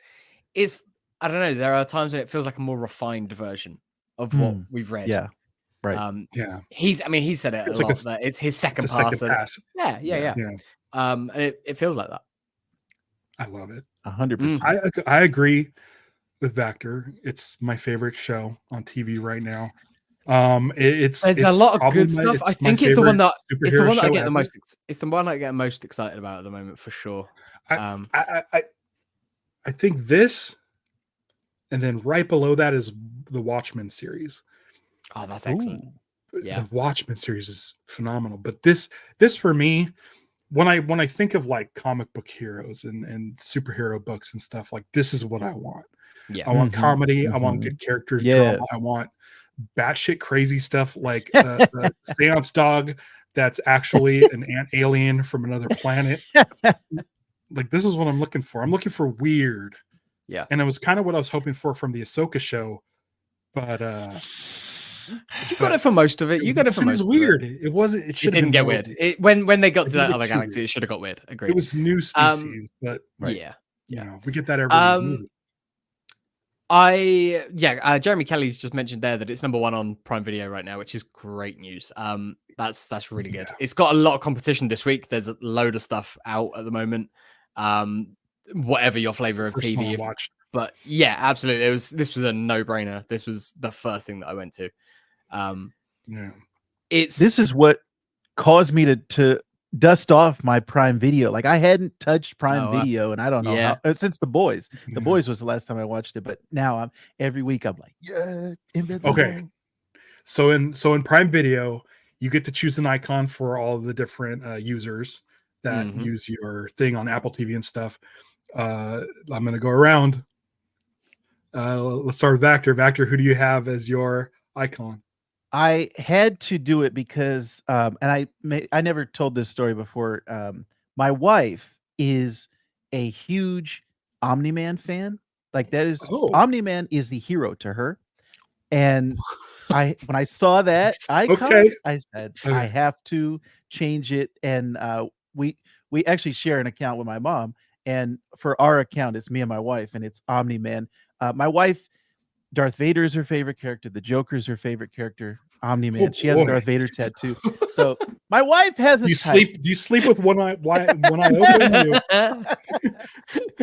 I don't know, there are times when it feels like a more refined version of what we've read. Yeah. Right. He said it a lot, that it's his second pass. Yeah. And it feels like that. I love it. 100%. I agree with Vector. It's my favorite show on TV right now. It's a lot of good stuff. I think it's the one that I get ever. It's the one I get most excited about at the moment, for sure. I think this, and then right below that is the Watchmen series. Oh, that's excellent. Yeah, the Watchmen series is phenomenal. But this for me, when I think of like comic book heroes and superhero books and stuff, like this is what I want. Yeah, I want comedy. I want good characters. Drama. I want batshit crazy stuff like the seance dog that's actually an ant alien from another planet. Like this is what I'm looking for. I'm looking for weird. Yeah, and it was kind of what I was hoping for from the Ahsoka show, but you got it for most of it. You got it for most. It was weird. It wasn't. It didn't get weird. When they got to that other galaxy, it should have got weird. Agreed. It was new species, but you know, we get that every movie. Jeremy Kelly's just mentioned there that it's #1 on Prime Video right now, which is great news. That's really good. It's got a lot of competition this week. There's a load of stuff out at the moment. Whatever your flavor of TV, but yeah, absolutely. This was a no-brainer. This was the first thing that I went to. This is what caused me to dust off my Prime Video. Like I hadn't touched Prime Video, and I don't know how, since The Boys. The Boys was the last time I watched it, but now every week I'm like, Invincible. Okay. So in Prime Video, you get to choose an icon for all the different users that use your thing on Apple TV and stuff. I'm gonna go around. Let's start with Vector. Vector, who do you have as your icon? I had to do it because, and I never told this story before. My wife is a huge Omni-Man fan. Like that is Omni-Man is the hero to her. And when I saw that icon, I said I have to change it. And we actually share an account with my mom. And for our account, it's me and my wife, and it's Omni-Man. My wife, Darth Vader is her favorite character. The Joker is her favorite character. Omni-Man. She has a Darth Vader tattoo. So my wife has a. Do you sleep with one eye open?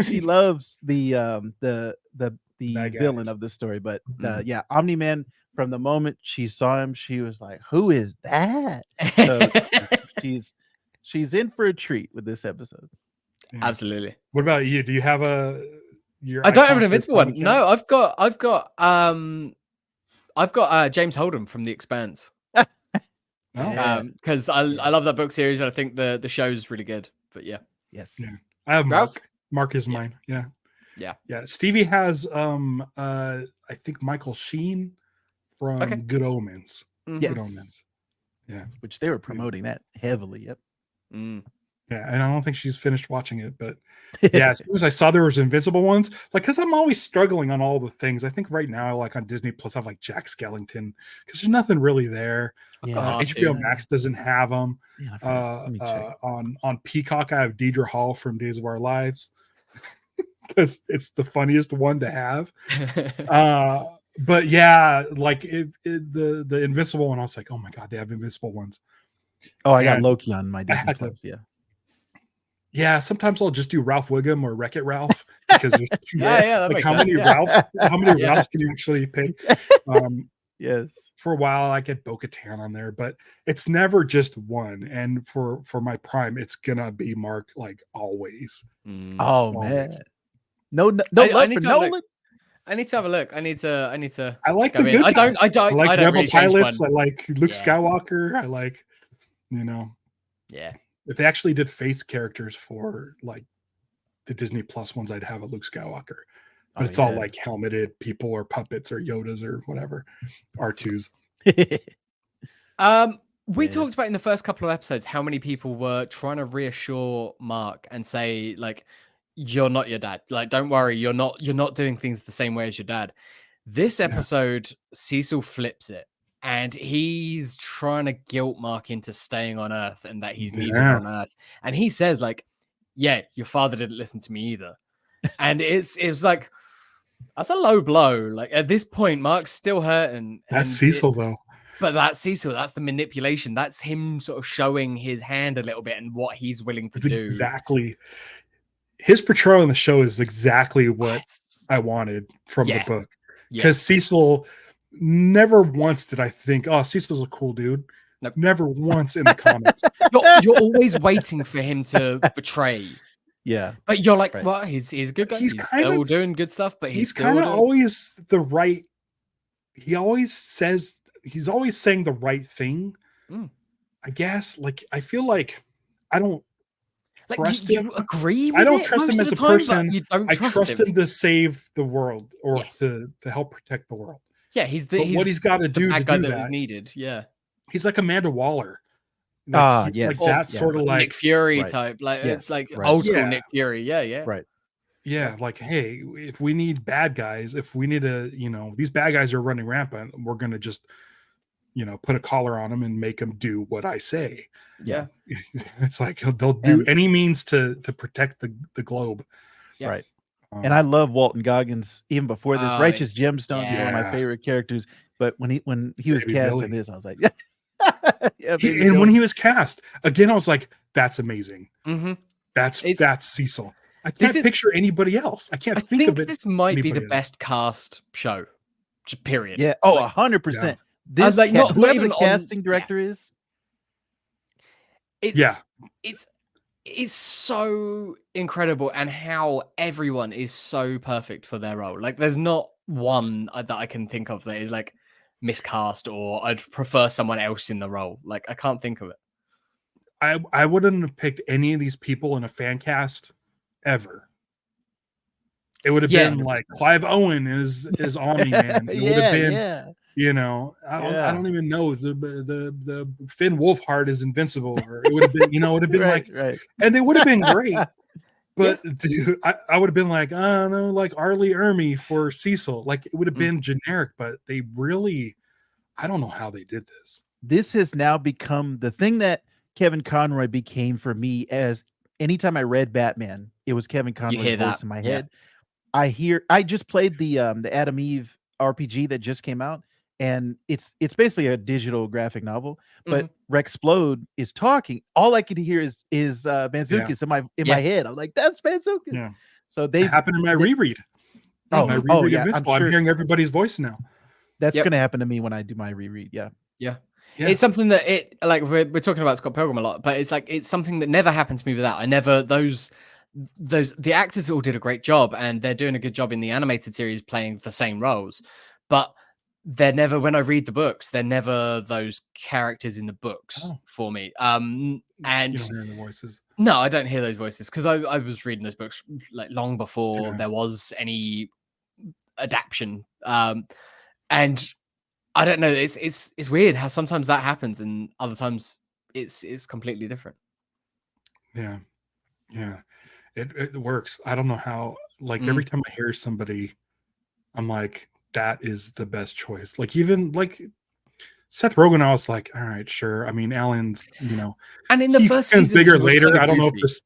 She loves the villain of the story, but Omni-Man. From the moment she saw him, she was like, "Who is that?" So she's in for a treat with this episode. Yeah. Absolutely. What about you? Do you have I don't have an Invincible one. No, I've got James Holden from The Expanse. Because I love that book series, and I think the show's really good. But yes, I have Mark. Mark is mine. Yeah. Stevie has I think Michael Sheen from Good Omens. Yes. Good Omens. Yeah. Which they were promoting that heavily. Yep. Yeah, and I don't think she's finished watching it, but yeah, as soon as I saw there was Invincible ones, like, because I'm always struggling on all the things. I think right now, like on Disney Plus, I have like Jack Skellington because there's nothing really there. HBO Max doesn't have them. On Peacock, I have Deidre Hall from Days of Our Lives because it's the funniest one to have. But yeah, like the Invincible one, I was like, oh my god, they have Invincible ones. Oh, I got Loki on my Disney Plus. Yeah, sometimes I'll just do Ralph Wiggum or Wreck-It Ralph because there's like how many Ralphs can you actually pick? Yes. For a while I get Bo-Katan on there, but it's never just one. And for my Prime, it's gonna be Mark like always. Oh always. man. No love for Nolan. I need to have a look. I need to. I like the good guys. I don't like Rebel really Pilots. I like Luke Skywalker. I like, Yeah. If they actually did face characters for like the Disney Plus ones, I'd have a Luke Skywalker. But it's all like helmeted people or puppets or Yodas or whatever. R2s. We talked about in the first couple of episodes how many people were trying to reassure Mark and say, like, you're not your dad. Like, don't worry, you're not doing things the same way as your dad. This episode, Cecil flips it. And he's trying to guilt Mark into staying on Earth and that he's needed on Earth. And he says, like, yeah, your father didn't listen to me either. And it's like, that's a low blow. Like, at this point, Mark's still hurting. That's Cecil, though. But that's Cecil. That's the manipulation. That's him sort of showing his hand a little bit and what he's willing to do. Exactly. His portrayal in the show is exactly what I wanted from the book. Because Cecil... Never once did I think, oh, Cecil's a cool dude. Nope. Never once in the comics. You're always waiting for him to betray. Yeah. But you're like, well, he's a good guy. He's still doing good stuff, but he's kind of always the right. He's always saying the right thing. I guess. Like, I feel like I don't trust him. You agree with I don't trust him as a person. I trust him to save the world or to help protect the world. Yeah, he's what he's got to do to do that is needed. Yeah, he's like Amanda Waller. Like, like that sort of like Nick Fury type, like old school Nick Fury. Yeah, right. Yeah, like, hey, if we need bad guys, if we need these bad guys are running rampant, we're gonna just put a collar on them and make them do what I say. Yeah, it's like they'll do any means to protect the globe. Yeah. Right. And I love Walton Goggins even before this. Righteous Gemstones is one of my favorite characters. But when he was cast in this, I was like, and when he was cast again, I was like, that's amazing. That's Cecil. I can't picture anybody else. I can't think of it. This might be the best cast show. Just period. Yeah. Oh, 100%. This like whoever the casting director is. It's so incredible, and how everyone is so perfect for their role. Like, there's not one that I can think of that is like miscast or I'd prefer someone else in the role. Like, I can't think of it. I wouldn't have picked any of these people in a fan cast ever. It would have been like Clive Owen is Omni-Man. It would have been I don't even know the Finn Wolfhard is Invincible, or it would have been it would have been and they would have been great. But dude, I would have been like, I don't know, like Arlie Ermy for Cecil. Like, it would have been generic, but they really, I don't know how they did this. This has now become the thing that Kevin Conroy became for me. As anytime I read Batman, it was Kevin Conroy's voice in my head. I just played the Adam Eve RPG that just came out. And it's basically a digital graphic novel, but Rexplode is talking. All I could hear is Mantzoukas in my head. I'm like, that's Mantzoukas. Yeah. So they happened in my reread. My reread of Invincible. I'm hearing everybody's voice now. That's gonna happen to me when I do my reread. Yeah. It's something that we're talking about Scott Pilgrim a lot, but it's something that never happened to me without. The actors all did a great job, and they're doing a good job in the animated series playing the same roles, but they're never, when I read the books, they're never those characters in the books for me. And you don't hear the voices. No, I don't hear those voices because I was reading those books like long before there was any adaptation. And I don't know. It's weird how sometimes that happens and other times it's completely different. Yeah. It works. I don't know how. Like every time I hear somebody, I'm like, that is the best choice. Like even like Seth Rogen, I was like, all right, sure. I mean, Alan's, and in the he first becomes season, bigger he was later. so I don't know if goofy. this.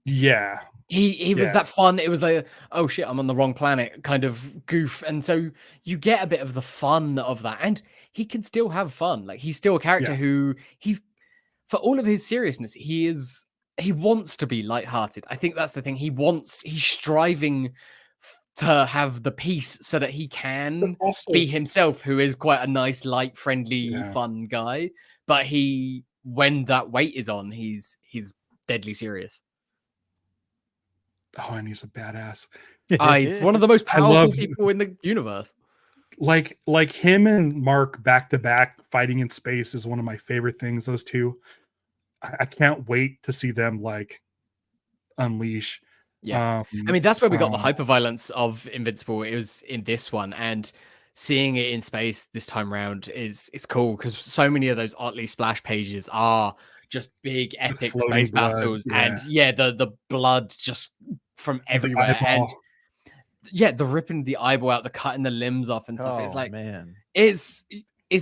Yeah. He was that fun. It was like, oh shit, I'm on the wrong planet kind of goof. And so you get a bit of the fun of that. And he can still have fun. Like he's still a character who for all of his seriousness, he wants to be lighthearted. I think that's the thing. He's striving to have the peace so that he can also, be himself, who is quite a nice, light, friendly, fun guy. But when that weight is on, he's deadly serious. Oh, and he's a badass. He's one of the most powerful people in the universe. Like him and Mark back to back fighting in space is one of my favorite things. Those two, I can't wait to see them like unleash. Yeah, I mean that's where we got the hyperviolence of Invincible. It was in this one, and seeing it in space this time around it's cool because so many of those Otley splash pages are just big epic space battles, and the blood just from everywhere, and the ripping the eyeball out, the cutting the limbs off and stuff. It's like, man, it's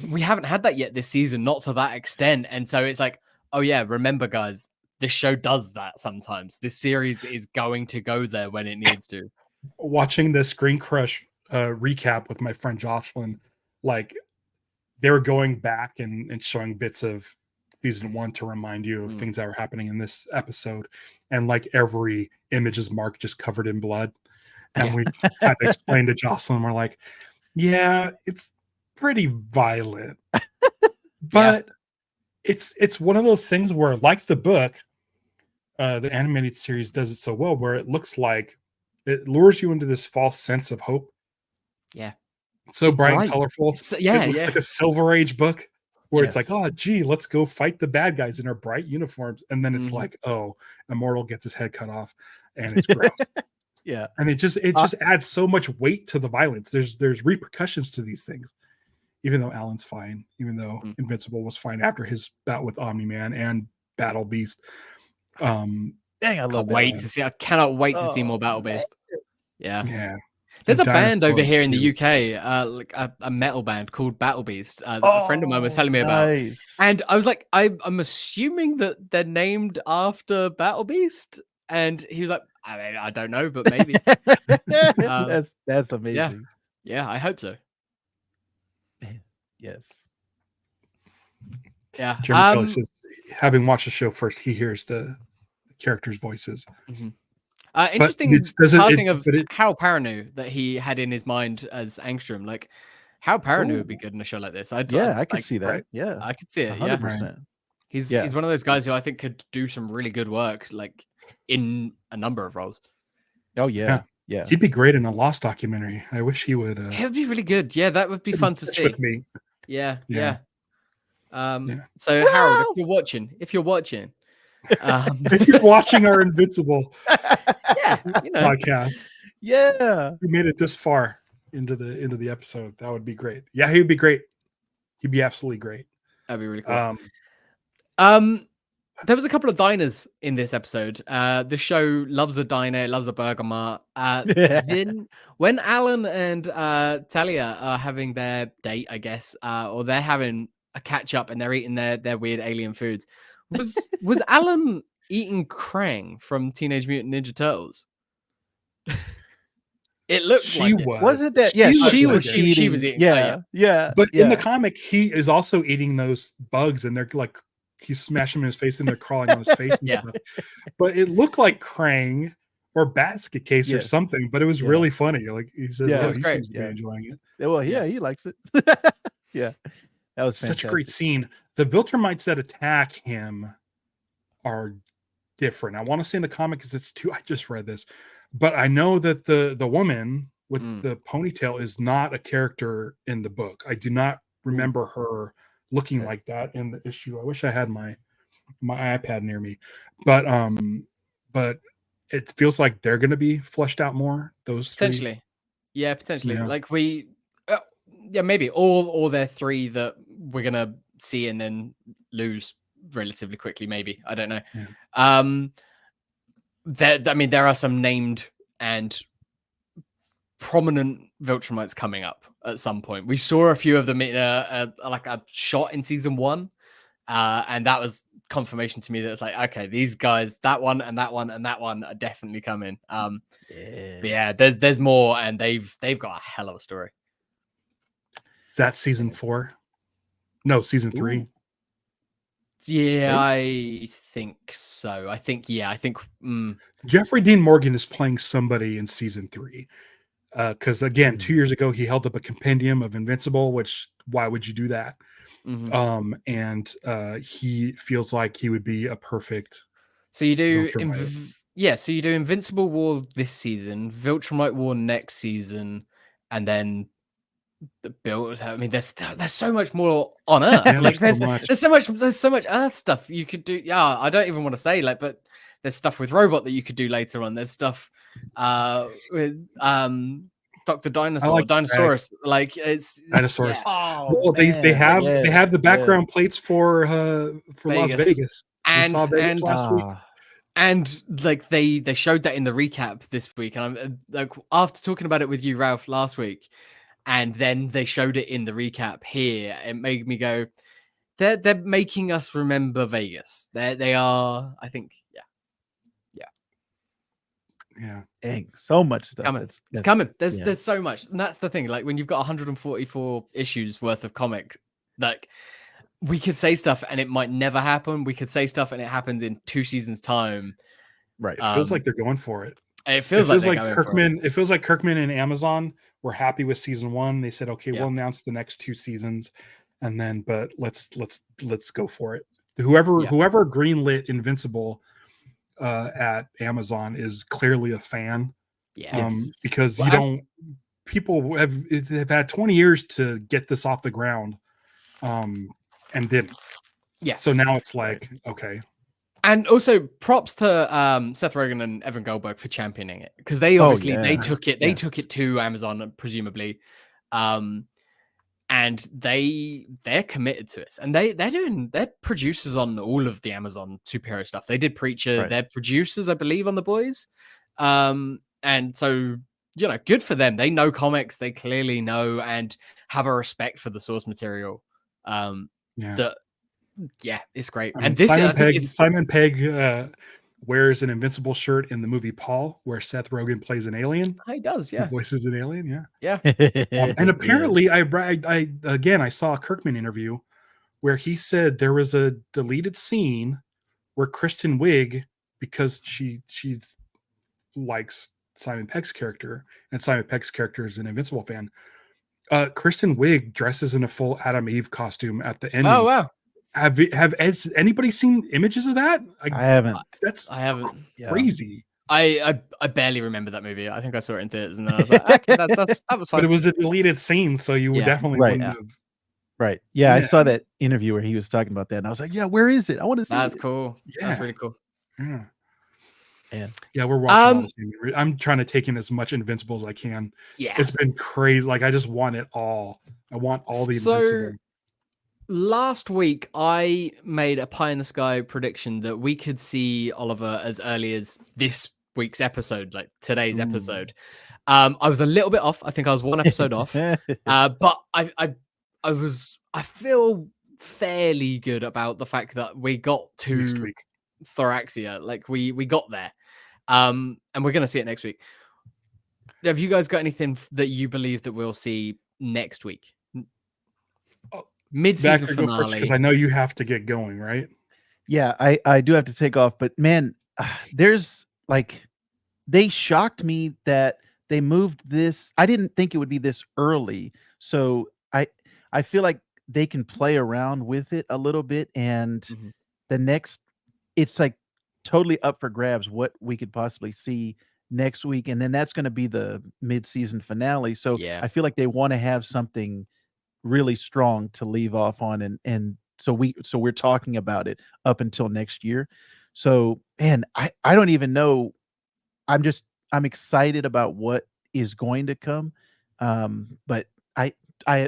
we haven't had that yet this season, not to that extent, and so it's like, oh yeah, remember guys, this show does that sometimes. This series is going to go there when it needs to. Watching the Screen Crush recap with my friend Jocelyn, like they were going back and showing bits of season 1 to remind you of things that were happening in this episode, and like every image is Mark just covered in blood, and we had to explain to Jocelyn, we're like, yeah, it's pretty violent, but it's one of those things where, like the book, the animated series does it so well, where it looks like it lures you into this false sense of hope. Yeah. So it's bright and colorful. It looks like a Silver Age book where it's like, oh, gee, let's go fight the bad guys in our bright uniforms. And then it's like, oh, Immortal gets his head cut off and it's gross. And it just adds so much weight to the violence. There's repercussions to these things. Even though Alan's fine, even though Invincible was fine after his bout with Omni-Man and Battle Beast. Dang, I cannot wait to see more Battle Beast. Yeah. There's a band over here in the UK, like a metal band called Battle Beast. A friend of mine was telling me about, and I was like, I'm assuming that they're named after Battle Beast, and he was like, I don't know, but maybe. That's amazing. Yeah, I hope so. Yes. Yeah. Jeremy Kelly says, having watched the show first, he hears the characters' voices. Interesting casting of Hal Paranu that he had in his mind as Angstrom. Like, Hal Paranu would be good in a show like this. I could see that. Right? Yeah, I could see it. 100%. He's one of those guys who I think could do some really good work, like in a number of roles. Oh yeah. He'd be great in a Lost documentary. I wish he would. It would be really good. Yeah, that would be fun to see. With me. Yeah. So Harold, if you're watching, if you're watching our Invincible podcast, we made it this far into the episode. That would be great. Yeah, he'd be great. He'd be absolutely great. That'd be really cool. There was a couple of diners in this episode. The show loves a diner, it loves a burger mart. Then when Alan and Talia are having their date, I guess, or they're having a catch up and they're eating their weird alien foods, was Alan eating Krang from Teenage Mutant Ninja Turtles? It looked she like was. Wasn't that? Yeah, she was eating. She was eating. Yeah. But in the comic, he is also eating those bugs, and they're like, he's smashing them in his face, and they're crawling on his face and stuff. But it looked like Krang or Basket Case or something. But it was really funny. Like he says, he seems to be enjoying it. Well, he likes it. Yeah, that was such a great scene. The Viltrumites that attack him are different. I want to say in the comic because it's too. I just read this, but I know that the woman with the ponytail is not a character in the book. I do not remember her looking like that in the issue. I wish I had my iPad near me, but it feels like they're going to be fleshed out more. Those potentially, potentially. Yeah. Like yeah, maybe all their 3 that we're gonna see and then lose relatively quickly. Maybe, I don't know. Yeah. There are some named and prominent Viltrumites coming up at some point. We saw a few of them in a shot in season 1, and that was confirmation to me that it's like, okay, these guys, that one and that one and that one are definitely coming. But yeah, there's more, and they've got a hell of a story. Is that season 4? No, season 3. Ooh. Yeah, I think so. I think Jeffrey Dean Morgan is playing somebody in season 3. Because again, 2 years ago he held up a compendium of Invincible, which why would you do that? And he feels like he would be a perfect. So you do so you do Invincible War this season, Viltrumite War next season, and then the build. I mean, there's so much more on Earth. Yeah, like there's so much Earth stuff you could do. Yeah, I don't even want to say but there's stuff with Robot that you could do later on. There's stuff with Dr. Dinosaur, Dinosaurus. Like it's Dinosaurus. Yeah. Oh, well, they have the background plates for Las Vegas. And Vegas last week. And like they showed that in the recap this week, and I'm like, after talking about it with you, Ralph, last week, and then they showed it in the recap here, it made me go, they're making us remember Vegas. They are, I think, yeah. Dang, so much stuff. It's coming. There's so much, and that's the thing. Like when you've got 144 issues worth of comic, like we could say stuff and it might never happen. We could say stuff and it happens in 2 seasons' time. Right. It feels like they're going for it. It feels like Kirkman. It feels like Kirkman and Amazon were happy with season 1. They said, "Okay, we'll announce the next 2 seasons, and then, but let's go for it." Whoever greenlit Invincible at Amazon is clearly a fan. Because people have had 20 years to get this off the ground, and didn't. Yeah. So now it's like, okay. And also props to Seth Rogen and Evan Goldberg for championing it, because they obviously they took it to Amazon presumably, and they're committed to it, and they're producers on all of the Amazon superhero stuff. They did Preacher, they're producers, I believe, on The Boys, and so good for them. They know comics, they clearly know and have a respect for the source material. It's great. I mean, Simon Pegg wears an Invincible shirt in the movie Paul, where Seth Rogen plays an alien. He does, yeah. He voices an alien, yeah. And apparently, I saw a Kirkman interview where he said there was a deleted scene where Kristen Wiig, because she's likes Simon Pegg's character, and Simon Pegg's character is an Invincible fan. Kristen Wiig dresses in a full Adam Eve costume at the end. Oh wow! Has anybody seen images of that? I haven't. I haven't. Crazy. I barely remember that movie. I think I saw it in theaters, and then I was like, okay, that was fine. But it was a deleted scene, so you would definitely wouldn't have. Right. Yeah, I saw that interview where he was talking about that, and I was like, yeah, where is it? I want to see That's it. cool. Yeah. That's really cool. Yeah. Yeah, we're watching all the same. I'm trying to take in as much Invincible as I can. Yeah. It's been crazy. Like, I just want it all. I want all the Invincible. Last week, I made a pie in the sky prediction that we could see Oliver as early as this week's episode, like today's episode. I was a little bit off. I think I was 1 episode off. But I feel fairly good about the fact that we got to Thoraxia. Like we got there. And we're going to see it next week. Have you guys got anything that you believe that we'll see next week? Mid-season finale, because I know you have to get going, right? Yeah, I do have to take off, but man, there's like, they shocked me that they moved this. I didn't think it would be this early, so I feel like they can play around with it a little bit, and the next, it's like totally up for grabs what we could possibly see next week, and then that's going to be the mid-season finale. So I feel like they want to have something really strong to leave off on, and so we're talking about it up until next year. So man, I don't even know. I'm excited about what is going to come, but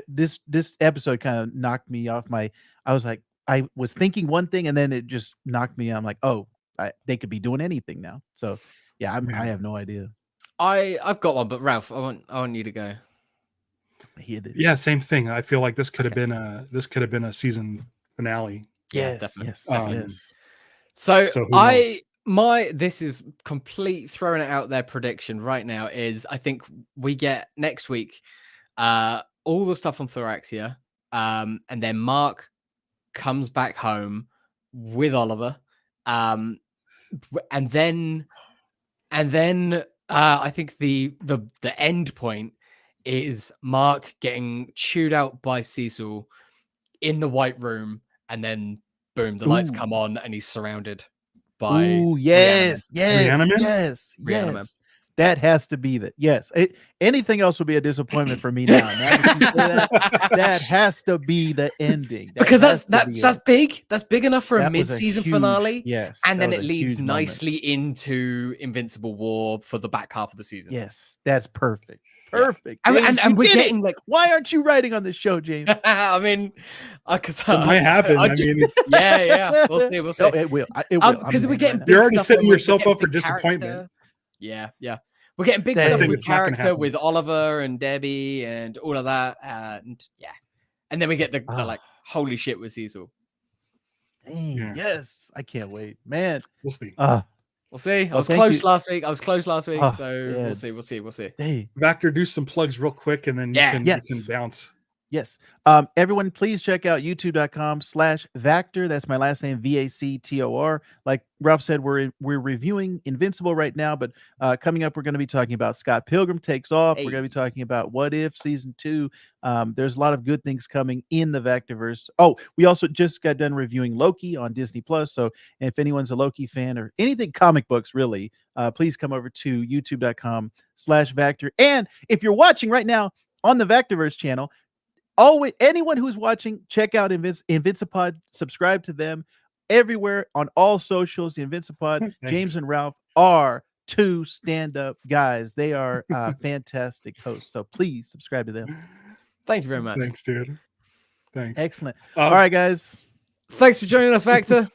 this episode kind of knocked me off my. I was like, I was thinking one thing, and then it just knocked me. I'm like, oh, they could be doing anything now. So yeah, I have no idea. I've got one, but Ralph, I want you to go. Yeah, same thing. I feel like this could have been a season finale. Yes, definitely. yes. So this is complete throwing it out there prediction right now is I think we get next week all the stuff on Thoraxia, and then Mark comes back home with Oliver, and then I think the end point is Mark getting chewed out by Cecil in the White Room, and then boom, the lights come on, and he's surrounded by yes. Reanimen? That has to be that. Yes, anything else would be a disappointment for me now. That has to be the ending because that's big. That's big enough for a mid-season finale. Yes, and then it leads nicely into Invincible War for the back half of the season. Yes, that's perfect. Perfect. Yeah. And we're getting like, why aren't you writing on the show, James? I mean, because it might happen. It's... yeah. We'll see. Oh, it will. Because we're getting. You're already setting yourself up for disappointment. Yeah. We're getting big stuff with character, with Oliver and Debbie and all of that, and and then we get the like holy shit with Cecil. Dang, yes, I can't wait, man. We'll see. We'll see. I was close last week. So we'll see. Hey, Vactor, do some plugs real quick, and then you can bounce. Yes. Everyone, please check out youtube.com/Vactor. That's my last name, Vactor. Like Ralph said, we're reviewing Invincible right now, but coming up, we're going to be talking about Scott Pilgrim Takes Off. We're going to be talking about What If Season 2. There's a lot of good things coming in the Vactorverse. Oh, we also just got done reviewing Loki on Disney Plus. So if anyone's a Loki fan or anything comic books, really, please come over to youtube.com/Vactor. And if you're watching right now on the Vactorverse channel, always, anyone who's watching, check out Invincipod, subscribe to them everywhere on all socials. The Invincipod, James and Ralph are two stand-up guys. They are fantastic hosts. So please subscribe to them. Thank you very much. Thanks, dude. Thanks. Excellent. All right, guys. Thanks for joining us, Vactor.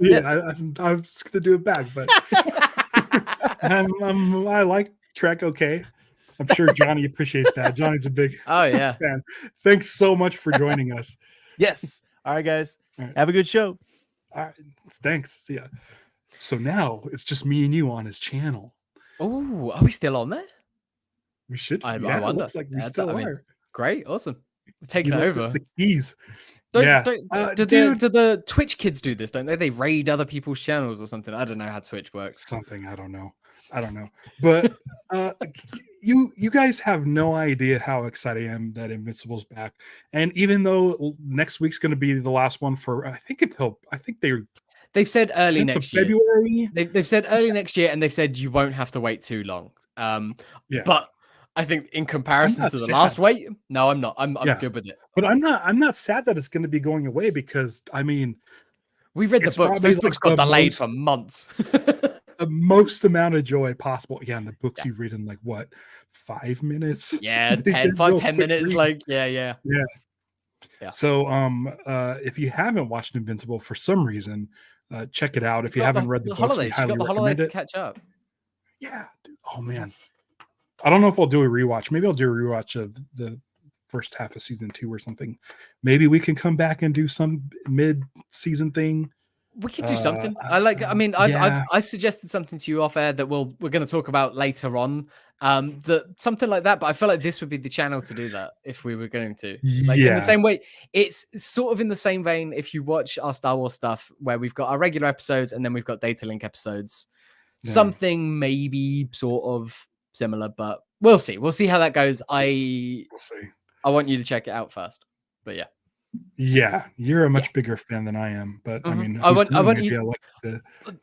I was gonna do it back, but I like Trek. Okay. I'm sure Johnny appreciates that. Johnny's a big fan. Thanks so much for joining us. Yes. All right, guys. Have a good show. All right. Thanks. See ya. So now it's just me and you on his channel. Oh, are we still on there? We should. I wonder. It looks like we still are. Great. Awesome. We're taking it over. The keys. Do the Twitch kids do this? Don't they? They raid other people's channels or something. I don't know how Twitch works. I don't know. But you guys have no idea how excited I am that Invincible's back. And even though next week's going to be the last one for they've said early next year. February. They've said early next year, and they've said you won't have to wait too long. But I think in comparison to the last wait, no, I'm not. I'm good with it. But I'm not sad that it's going to be going away, because I mean, we read the books. Those books got delayed for months. The most amount of joy possible. Yeah, and the books you read in like what, 5 minutes? Yeah, 10 minutes. Reads. Like, yeah. So if you haven't watched Invincible for some reason, check it out. If you haven't read the books, we highly recommend it. To catch up. Yeah, dude. Oh man. I don't know if I'll do a rewatch. Maybe I'll do a rewatch of the first half of season 2 or something. Maybe we can come back and do some mid-season thing. We could do something. I suggested something to you off air that we're going to talk about later on. Something like that. But I feel like this would be the channel to do that if we were going to. Like in the same way, it's sort of in the same vein. If you watch our Star Wars stuff, where we've got our regular episodes and then we've got data link episodes, something maybe sort of similar, but we'll see. We'll see how that goes. I want you to check it out first. But yeah. Yeah, you're a much bigger fan than I am, but I mean, I want you.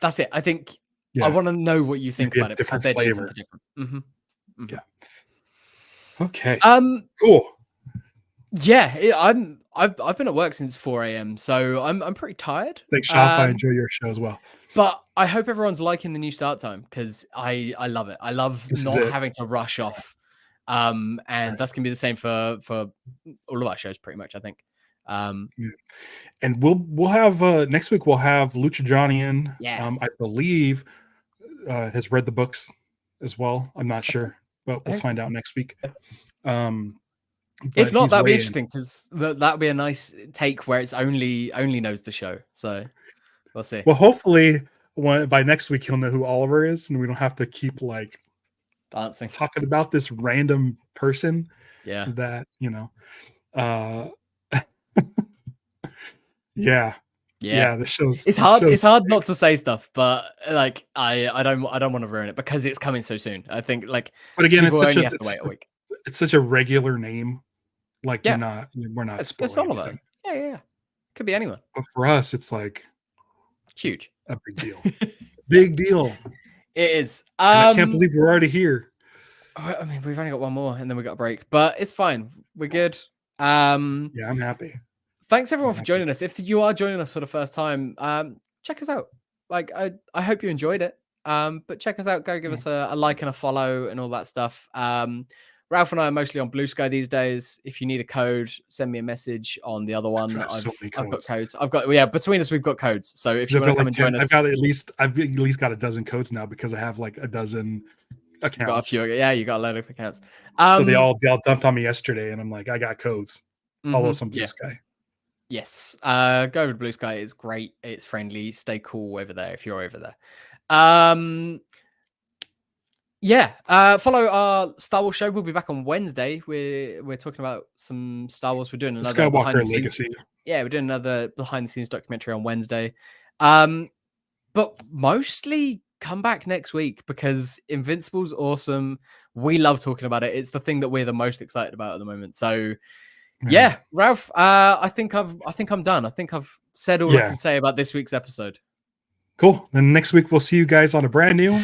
That's it. I think I want to know what you think about it, because they're doing something different. Yeah. Okay. Cool. Yeah, I've been at work since 4 a.m, so I'm pretty tired. Thanks, Shop. I enjoy your show as well. But I hope everyone's liking the new start time, because I love it. I love not having to rush off And that's gonna be the same for all of our shows, pretty much, I think. And we'll have next week we'll have Lucha Johnny in. I believe has read the books as well. I'm not sure, but we'll find out next week. If not, that'd be interesting, because that'd be a nice take where it's only knows the show. So we'll see. Well, hopefully by next week he'll know who Oliver is, and we don't have to keep like dancing talking about this random person. Yeah. That yeah. The show's it's hard not to say stuff, but like I don't want to ruin it because it's coming so soon. I think like, but again, it's have to wait a week. It's such a regular name. Like we're not it's Oliver. Yeah. Could be anyone. But for us, it's like huge. A big deal. Big deal. It is. I can't believe we're already here. I mean, we've only got one more and then we got a break, but it's fine. We're good. Yeah, I'm happy. Thanks everyone for joining us. If you are joining us for the first time, check us out. Like I hope you enjoyed it. But check us out. Go give us a like and a follow and all that stuff. Ralph and I are mostly on Blue Sky these days. If you need a code, send me a message on the other one. I've got codes. Between us we've got codes. So if you want to come and join us, I've at least got a dozen codes now because I have like a dozen accounts. Got a few, you got a load of accounts. So they all dumped on me yesterday, and I'm like, I got codes. Follow us on Blue Sky. Yes. Go over to Blue Sky. It's great. It's friendly. Stay cool over there if you're over there. Follow our Star Wars show. We'll be back on Wednesday. We're talking about some Star Wars. We're doing another Skywalker Legacy. Yeah, we're doing another behind the scenes documentary on Wednesday. But mostly come back next week because Invincible's awesome. We love talking about it. It's the thing that we're the most excited about at the moment. So yeah, Ralph, I think I'm done. I think I've said all I can say about this week's episode. Cool. Then next week we'll see you guys on a brand new